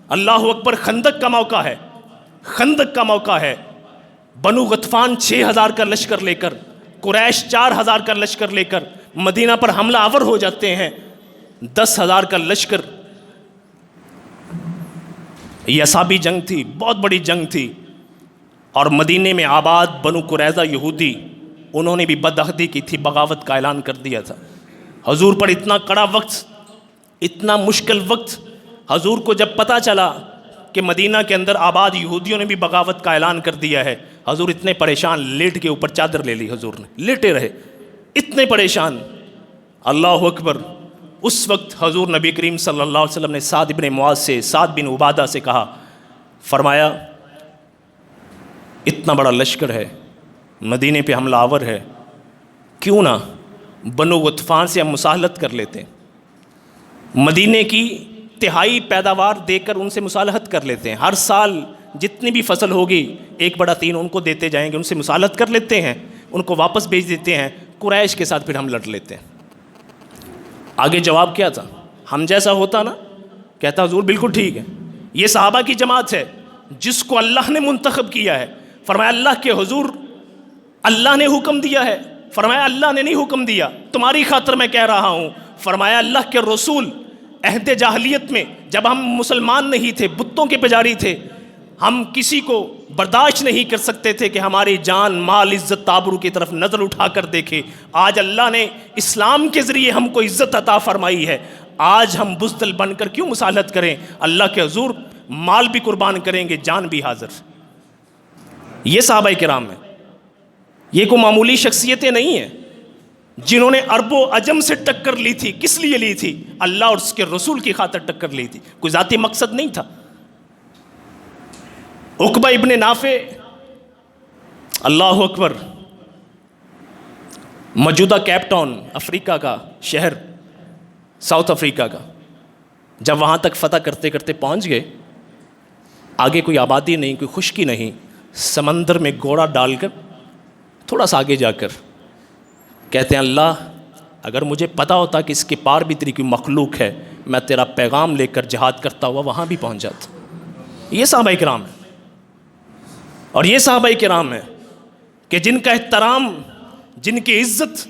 اللہ اکبر. خندق کا موقع ہے، خندق کا موقع ہے. بنو غطفان 6000 کا لشکر لے کر، قریش 4000 کا لشکر لے کر مدینہ پر حملہ آور ہو جاتے ہیں. 10,000 کا لشکر. یہ اصحابی جنگ تھی، بہت بڑی جنگ تھی. اور مدینے میں آباد بنو قریظہ یہودی، انہوں نے بھی بدعہدی کی تھی، بغاوت کا اعلان کر دیا تھا. حضور پر اتنا کڑا وقت، اتنا مشکل وقت، حضور کو جب پتہ چلا کہ مدینہ کے اندر آباد یہودیوں نے بھی بغاوت کا اعلان کر دیا ہے، حضور اتنے پریشان، لیٹ کے اوپر چادر لے لی حضور نے، لیٹے رہے اتنے پریشان. اللہ اکبر. اس وقت حضور نبی کریم صلی اللہ علیہ وسلم نے سعد بن معاذ سے، سعد بن عبادہ سے کہا، فرمایا اتنا بڑا لشکر ہے، مدینے پہ حملہ آور ہے، کیوں نہ بنو غطفان سے ہم مصالحت کر لیتے ہیں، مدینے کی تہائی پیداوار دے کر ان سے مصالحت کر لیتے ہیں، ہر سال جتنی بھی فصل ہوگی 1/3 ان کو دیتے جائیں گے، ان سے مصالحت کر لیتے ہیں، ان کو واپس بھیج دیتے ہیں، قریش کے ساتھ پھر ہم لڑ لیتے ہیں. آگے جواب کیا تھا؟ ہم جیسا ہوتا نا، کہتا حضور بالکل ٹھیک ہے، یہ صحابہ کی جماعت ہے جس کو اللہ نے منتخب کیا ہے. فرمایا اللہ کے حضور، اللہ نے حکم دیا ہے. فرمایا اللہ نے نہیں حکم دیا، تمہاری خاطر میں کہہ رہا ہوں. فرمایا اللہ کے رسول عہد جاہلیت میں جب ہم مسلمان نہیں تھے، بتوں کے پجاری تھے، ہم کسی کو برداشت نہیں کر سکتے تھے کہ ہماری جان، مال، عزت، آبرو کی طرف نظر اٹھا کر دیکھے. آج اللہ نے اسلام کے ذریعے ہم کو عزت عطا فرمائی ہے، آج ہم بزدل بن کر کیوں مصالحت کریں؟ اللہ کے حضور مال بھی قربان کریں گے، جان بھی حاضر. یہ صحابہ کرام ہیں، یہ کوئی معمولی شخصیتیں نہیں ہیں جنہوں نے عرب و عجم سے ٹکر لی تھی. کس لیے لی تھی؟ اللہ اور اس کے رسول کی خاطر ٹکر لی تھی، کوئی ذاتی مقصد نہیں تھا. عقبہ ابن نافع، اللہ اکبر، موجودہ کیپ ٹاؤن افریقہ کا شہر، ساؤتھ افریقہ کا، جب وہاں تک فتح کرتے کرتے پہنچ گئے، آگے کوئی آبادی نہیں، کوئی خشکی نہیں، سمندر میں گھوڑا ڈال کر تھوڑا سا آگے جا کر کہتے ہیں اللہ اگر مجھے پتا ہوتا کہ اس کے پار بھی تیری کوئی مخلوق ہے، میں تیرا پیغام لے کر جہاد کرتا ہوا وہاں بھی پہنچ جاتا. یہ صحابہ کرام ہیں، اور یہ صحابہ کرام ہیں کہ جن کا احترام، جن کی عزت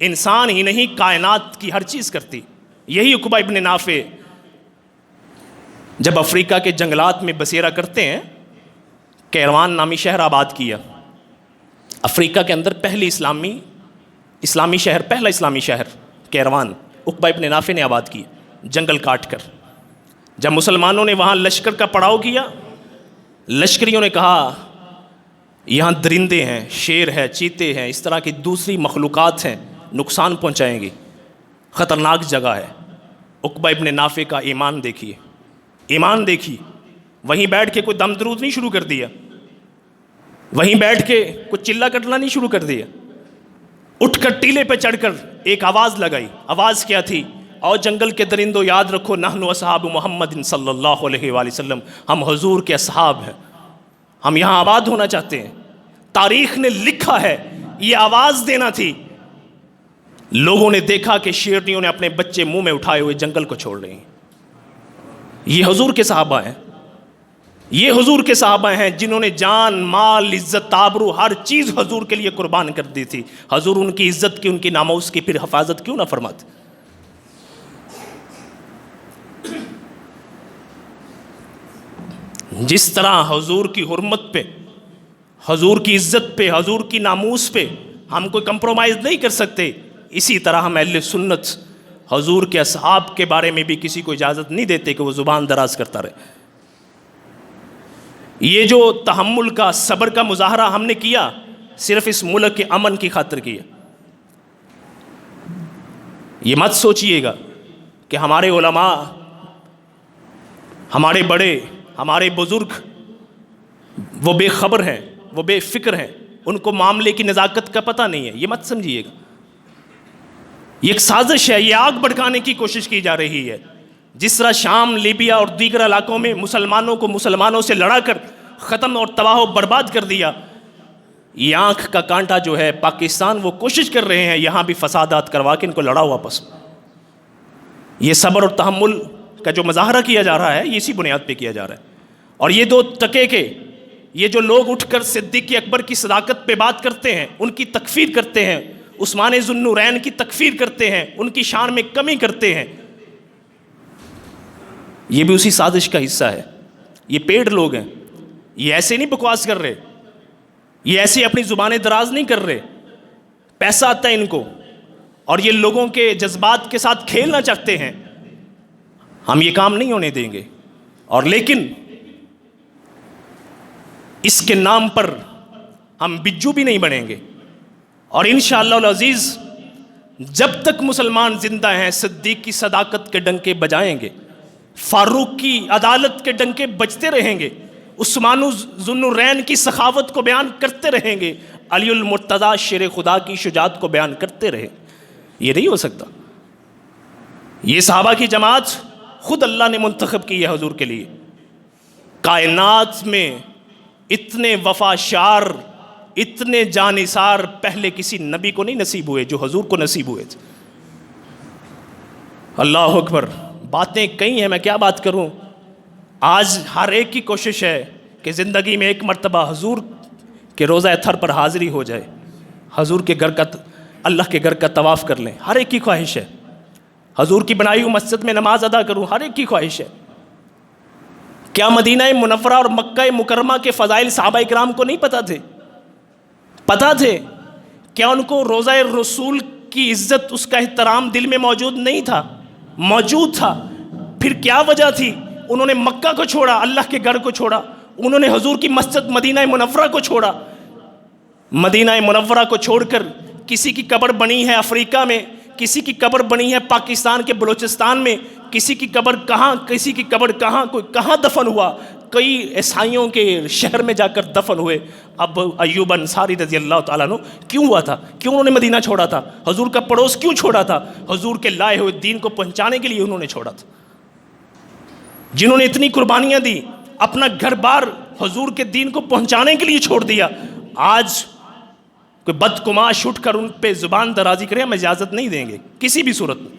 انسان ہی نہیں کائنات کی ہر چیز کرتی. یہی عقبہ ابن نافع جب افریقہ کے جنگلات میں بسیرا کرتے ہیں، کیروان نامی شہر آباد کیا. افریقہ کے اندر پہلی اسلامی شہر، پہلا اسلامی شہر کیروان عقبہ ابن نافع نے آباد کیا، جنگل کاٹ کر. جب مسلمانوں نے وہاں لشکر کا پڑاؤ کیا، لشکریوں نے کہا یہاں درندے ہیں، شیر ہے، چیتے ہیں، اس طرح کی دوسری مخلوقات ہیں، نقصان پہنچائیں گی، خطرناک جگہ ہے. عقبہ ابن نافع کا ایمان دیکھیے، ایمان دیکھیے. وہیں بیٹھ کے کوئی دم درود نہیں شروع کر دیا، وہیں بیٹھ کے کوئی چلا کٹنا نہیں شروع کر دیا، اٹھ کر ٹیلے پہ چڑھ کر ایک آواز لگائی. آواز کیا تھی؟ اور جنگل کے درندوں یاد رکھو، نحن اصحاب محمد صلی اللہ علیہ وآلہ وسلم، ہم حضور کے اصحاب ہیں، ہم یہاں آباد ہونا چاہتے ہیں. تاریخ نے لکھا ہے یہ آواز دینا تھی. لوگوں نے دیکھا کہ شیرنیوں نے اپنے بچے منہ میں اٹھائے ہوئے جنگل کو چھوڑ رہے ہیں. یہ حضور کے صحابہ ہیں، یہ حضور کے صحابہ ہیں جنہوں نے جان، مال، عزت، آبرو، ہر چیز حضور کے لیے قربان کر دی تھی۔ حضور ان کی عزت کی، ان کی ناموس کی پھر حفاظت کیوں نہ فرماتے؟ جس طرح حضور کی حرمت پہ، حضور کی عزت پہ، حضور کی ناموس پہ ہم کوئی کمپرومائز نہیں کر سکتے، اسی طرح ہم اہل سنت حضور کے اصحاب کے بارے میں بھی کسی کو اجازت نہیں دیتے کہ وہ زبان دراز کرتا رہے۔ یہ جو تحمل کا، صبر کا مظاہرہ ہم نے کیا، صرف اس ملک کے امن کی خاطر کیا۔ یہ مت سوچئے گا کہ ہمارے علماء، ہمارے بڑے، ہمارے بزرگ وہ بے خبر ہیں، وہ بے فکر ہیں، ان کو معاملے کی نزاکت کا پتہ نہیں ہے، یہ مت سمجھیے گا۔ یہ ایک سازش ہے، یہ آگ بھڑکانے کی کوشش کی جا رہی ہے۔ جس طرح شام، لیبیا اور دیگر علاقوں میں مسلمانوں کو مسلمانوں سے لڑا کر ختم اور تباہ و برباد کر دیا، یہ آنکھ کا کانٹا جو ہے پاکستان، وہ کوشش کر رہے ہیں یہاں بھی فسادات کروا کے ان کو لڑا واپس۔ یہ صبر اور تحمل کا جو مظاہرہ کیا جا رہا ہے، یہ اسی بنیاد پہ کیا جا رہا ہے۔ اور یہ دو ٹکے کے، یہ جو لوگ اٹھ کر صدیق اکبر کی صداقت پہ بات کرتے ہیں، ان کی تکفیر کرتے ہیں، عثمان ذو النورین کی تکفیر کرتے ہیں، ان کی شان میں کمی کرتے ہیں، یہ بھی اسی سازش کا حصہ ہے۔ یہ پیڑ لوگ ہیں، یہ ایسے نہیں بکواس کر رہے، یہ ایسے اپنی زبانیں دراز نہیں کر رہے، پیسہ آتا ہے ان کو اور یہ لوگوں کے جذبات کے ساتھ کھیلنا چاہتے ہیں۔ ہم یہ کام نہیں ہونے دیں گے، اور لیکن اس کے نام پر ہم بجو بھی نہیں بنیں گے، اور انشاءاللہ العزیز جب تک مسلمان زندہ ہیں صدیق کی صداقت کے ڈنکے بجائیں گے، فاروق کی عدالت کے ڈنکے بجتے رہیں گے، عثمان ذو النورین کی سخاوت کو بیان کرتے رہیں گے، علی المرتضیٰ شیر خدا کی شجاعت کو بیان کرتے رہیں۔ یہ نہیں ہو سکتا۔ یہ صحابہ کی جماعت خود اللہ نے منتخب کی ہے حضور کے لیے۔ کائنات میں اتنے وفاشار، اتنے جانثار پہلے کسی نبی کو نہیں نصیب ہوئے جو حضور کو نصیب ہوئے تھے۔ اللہ اکبر۔ باتیں کئی ہیں، میں کیا بات کروں۔ آج ہر ایک کی کوشش ہے کہ زندگی میں ایک مرتبہ حضور کے روضہ اطہر پر حاضری ہو جائے، حضور کے گھر کا، اللہ کے گھر کا طواف کر لیں، ہر ایک کی خواہش ہے۔ حضور کی بنائی ہوئی مسجد میں نماز ادا کروں، ہر ایک کی خواہش ہے۔ کیا مدینہ منورہ اور مکہ مکرمہ کے فضائل صحابہ کرام کو نہیں پتہ تھے؟ پتہ تھے۔ کیا ان کو روضہ رسول کی عزت، اس کا احترام دل میں موجود نہیں تھا؟ موجود تھا۔ پھر کیا وجہ تھی؟ انہوں نے مکہ کو چھوڑا، اللہ کے گھر کو چھوڑا، انہوں نے حضور کی مسجد مدینہ منورہ کو چھوڑا۔ مدینہ منورہ کو چھوڑ کر کسی کی قبر بنی ہے افریقہ میں، کسی کی قبر بنی ہے پاکستان کے بلوچستان میں، کسی کی قبر کہاں، کسی کی قبر کہاں، کوئی کہاں دفن ہوا، کئی عیسائیوں کے شہر میں جا کر دفن ہوئے۔ اب ایوب انصاری رضی اللہ تعالیٰ عنہ کیوں ہوا تھا؟ کیوں انہوں نے مدینہ چھوڑا تھا؟ حضور کا پڑوس کیوں چھوڑا تھا؟ حضور کے لائے ہوئے دین کو پہنچانے کے لیے انہوں نے چھوڑا تھا۔ جنہوں نے اتنی قربانیاں دی، اپنا گھر بار حضور کے دین کو پہنچانے کے لیے چھوڑ دیا، آج کوئی بدقماش اٹھ کر ان پہ زبان درازی کرے، ہم اجازت نہیں دیں گے کسی بھی صورت میں۔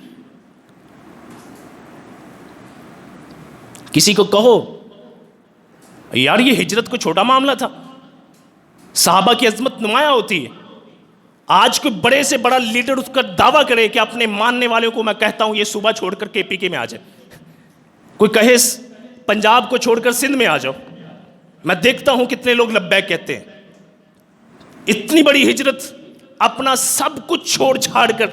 کسی کو کہو یار یہ ہجرت کو چھوٹا معاملہ تھا، صحابہ کی عظمت نمایاں ہوتی ہے۔ آج کوئی بڑے سے بڑا لیڈر اس کا دعویٰ کرے کہ اپنے ماننے والوں کو میں کہتا ہوں یہ صوبہ چھوڑ کر کے پی کے میں آ جائے، کوئی کہے پنجاب کو چھوڑ کر سندھ میں آ جاؤ، میں دیکھتا ہوں کتنے لوگ لبیک کہتے ہیں۔ اتنی بڑی ہجرت، اپنا سب کچھ چھوڑ چھاڑ کر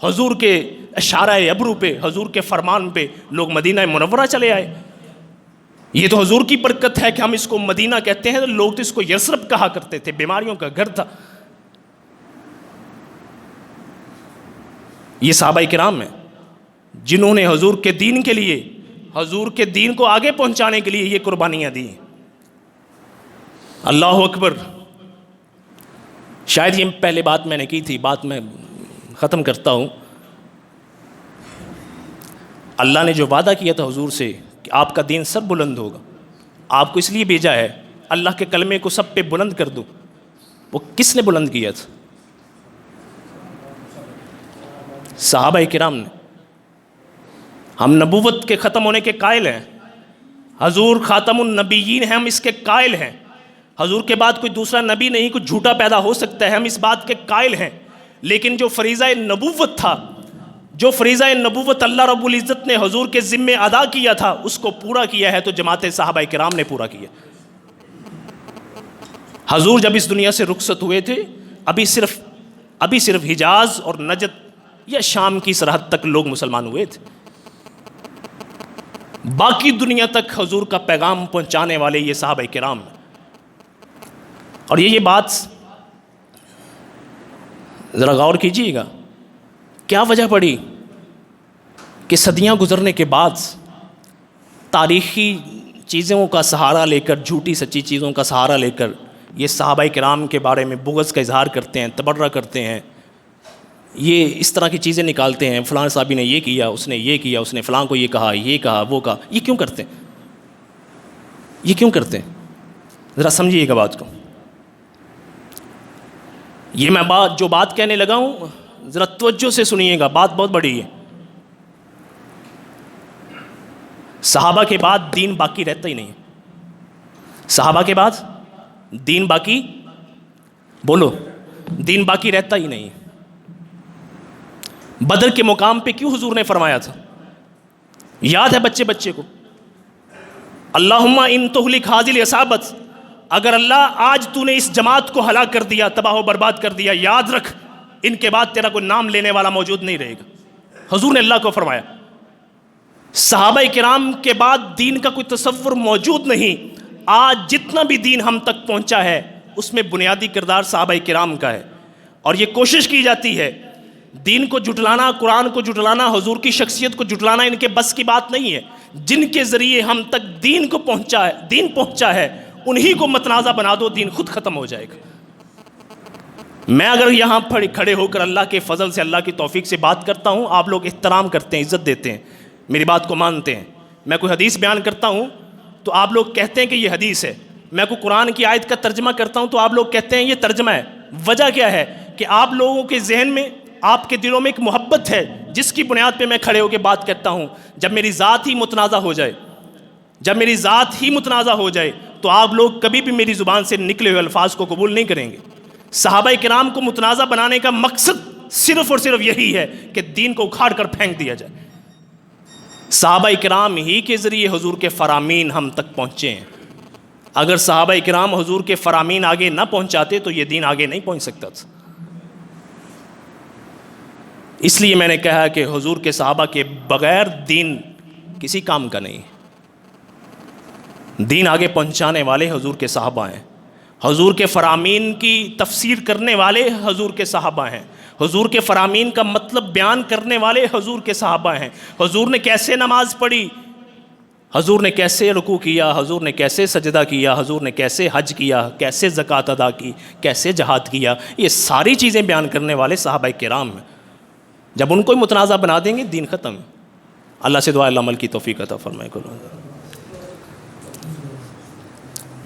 حضور کے اشارہ ابرو پہ، حضور کے فرمان پہ لوگ مدینہ منورہ چلے آئے۔ یہ تو حضور کی برکت ہے کہ ہم اس کو مدینہ کہتے ہیں، لوگ تو اس کو یثرب کہا کرتے تھے، بیماریوں کا گھر تھا۔ یہ صحابہ کرام ہیں جنہوں نے حضور کے دین کے لیے، حضور کے دین کو آگے پہنچانے کے لیے یہ قربانیاں دی۔ اللہ اکبر۔ شاید یہ پہلے بات میں نے کی تھی، بات میں ختم کرتا ہوں۔ اللہ نے جو وعدہ کیا تھا حضور سے کہ آپ کا دین سب بلند ہوگا، آپ کو اس لیے بھیجا ہے اللہ کے کلمے کو سب پہ بلند کر دو، وہ کس نے بلند کیا تھا؟ صحابہ کرام نے۔ ہم نبوت کے ختم ہونے کے قائل ہیں، حضور خاتم النبیین ہیں، ہم اس کے قائل ہیں، حضور کے بعد کوئی دوسرا نبی نہیں، کوئی جھوٹا پیدا ہو سکتا ہے، ہم اس بات کے قائل ہیں۔ لیکن جو فریضہ نبوت تھا، جو فریضہ نبوت اللہ رب العزت نے حضور کے ذمے ادا کیا تھا، اس کو پورا کیا ہے تو جماعت صحابہ کرام نے پورا کیا۔ حضور جب اس دنیا سے رخصت ہوئے تھے، ابھی صرف حجاز اور نجد یا شام کی سرحد تک لوگ مسلمان ہوئے تھے، باقی دنیا تک حضور کا پیغام پہنچانے والے یہ صحابہ کرام ہیں۔ اور یہ بات ذرا غور کیجیے گا، کیا وجہ پڑی کہ صدیاں گزرنے کے بعد تاریخی چیزوں کا سہارا لے کر، جھوٹی سچی چیزوں کا سہارا لے کر یہ صحابہ کرام کے بارے میں بغض کا اظہار کرتے ہیں، تبرہ کرتے ہیں، یہ اس طرح کی چیزیں نکالتے ہیں، فلاں صحابی نے یہ کیا، اس نے یہ کیا، اس نے فلاں کو یہ کہا وہ کہا۔ یہ کیوں کرتے ہیں؟ یہ کیوں کرتے ہیں؟ ذرا سمجھیے گا بات کو۔ یہ میں جو بات کہنے لگا ہوں ذرا توجہ سے سنیے گا، بات بہت بڑی ہے۔ صحابہ کے بعد دین باقی رہتا ہی نہیں ہے، صحابہ کے بعد دین باقی، بولو، دین باقی رہتا ہی نہیں ہے۔ بدر کے مقام پہ کیوں حضور نے فرمایا تھا؟ یاد ہے بچے بچے کو، اللہم ان تہلک ھذی العصابۃ، اگر اللہ آج تو نے اس جماعت کو ہلاک کر دیا، تباہ و برباد کر دیا، یاد رکھ ان کے بعد تیرا کوئی نام لینے والا موجود نہیں رہے گا۔ حضور نے اللہ کو فرمایا۔ صحابہ کرام کے بعد دین کا کوئی تصور موجود نہیں۔ آج جتنا بھی دین ہم تک پہنچا ہے اس میں بنیادی کردار صحابہ کرام کا ہے، اور یہ کوشش کی جاتی ہے دین کو جھٹلانا، قرآن کو جھٹلانا، حضور کی شخصیت کو جھٹلانا ان کے بس کی بات نہیں ہے۔ جن کے ذریعے ہم تک دین پہنچا ہے انہی کو متنازع بنا دو، دین خود ختم ہو جائے گا۔ میں اگر یہاں کھڑے ہو کر اللہ کے فضل سے، اللہ کی توفیق سے بات کرتا ہوں، آپ لوگ احترام کرتے ہیں، عزت دیتے ہیں، میری بات کو مانتے ہیں۔ میں کوئی حدیث بیان کرتا ہوں تو آپ لوگ کہتے ہیں کہ یہ حدیث ہے، میں کوئی قرآن کی آیت کا ترجمہ کرتا ہوں تو آپ لوگ کہتے ہیں یہ ترجمہ ہے۔ وجہ کیا ہے؟ کہ آپ لوگوں کے ذہن میں، آپ کے دلوں میں ایک محبت ہے جس کی بنیاد پہ میں کھڑے ہو کے بات کرتا ہوں۔ جب میری ذات ہی متنازع ہو جائے تو آپ لوگ کبھی بھی میری زبان سے نکلے ہوئے الفاظ کو قبول نہیں کریں گے۔ صحابہ کرام کو متنازع بنانے کا مقصد صرف اور صرف یہی ہے کہ دین کو اکھاڑ کر پھینک دیا جائے۔ صحابہ کرام ہی کے ذریعے حضور کے فرامین ہم تک پہنچے ہیں۔ اگر صحابہ کرام حضور کے فرامین آگے نہ پہنچاتے تو یہ دین آگے نہیں پہنچ سکتا تھا۔ اس لیے میں نے کہا کہ حضور کے صحابہ کے بغیر دین کسی کام کا نہیں۔ دین آگے پہنچانے والے حضور کے صحابہ ہیں، حضور کے فرامین کی تفسیر کرنے والے حضور کے صحابہ ہیں، حضور کے فرامین کا مطلب بیان کرنے والے حضور کے صحابہ ہیں۔ حضور نے کیسے نماز پڑھی، حضور نے کیسے رکوع کیا، حضور نے کیسے سجدہ کیا، حضور نے کیسے حج کیا، کیسے زکوٰۃ ادا کی، کیسے جہاد کیا، یہ ساری چیزیں بیان کرنے والے صحابہ کرام ہیں۔ جب ان کو متنازع بنا دیں گے دین ختم۔ اللہ سے دعا اللہ عمل کی توفیق عطا فرمائے۔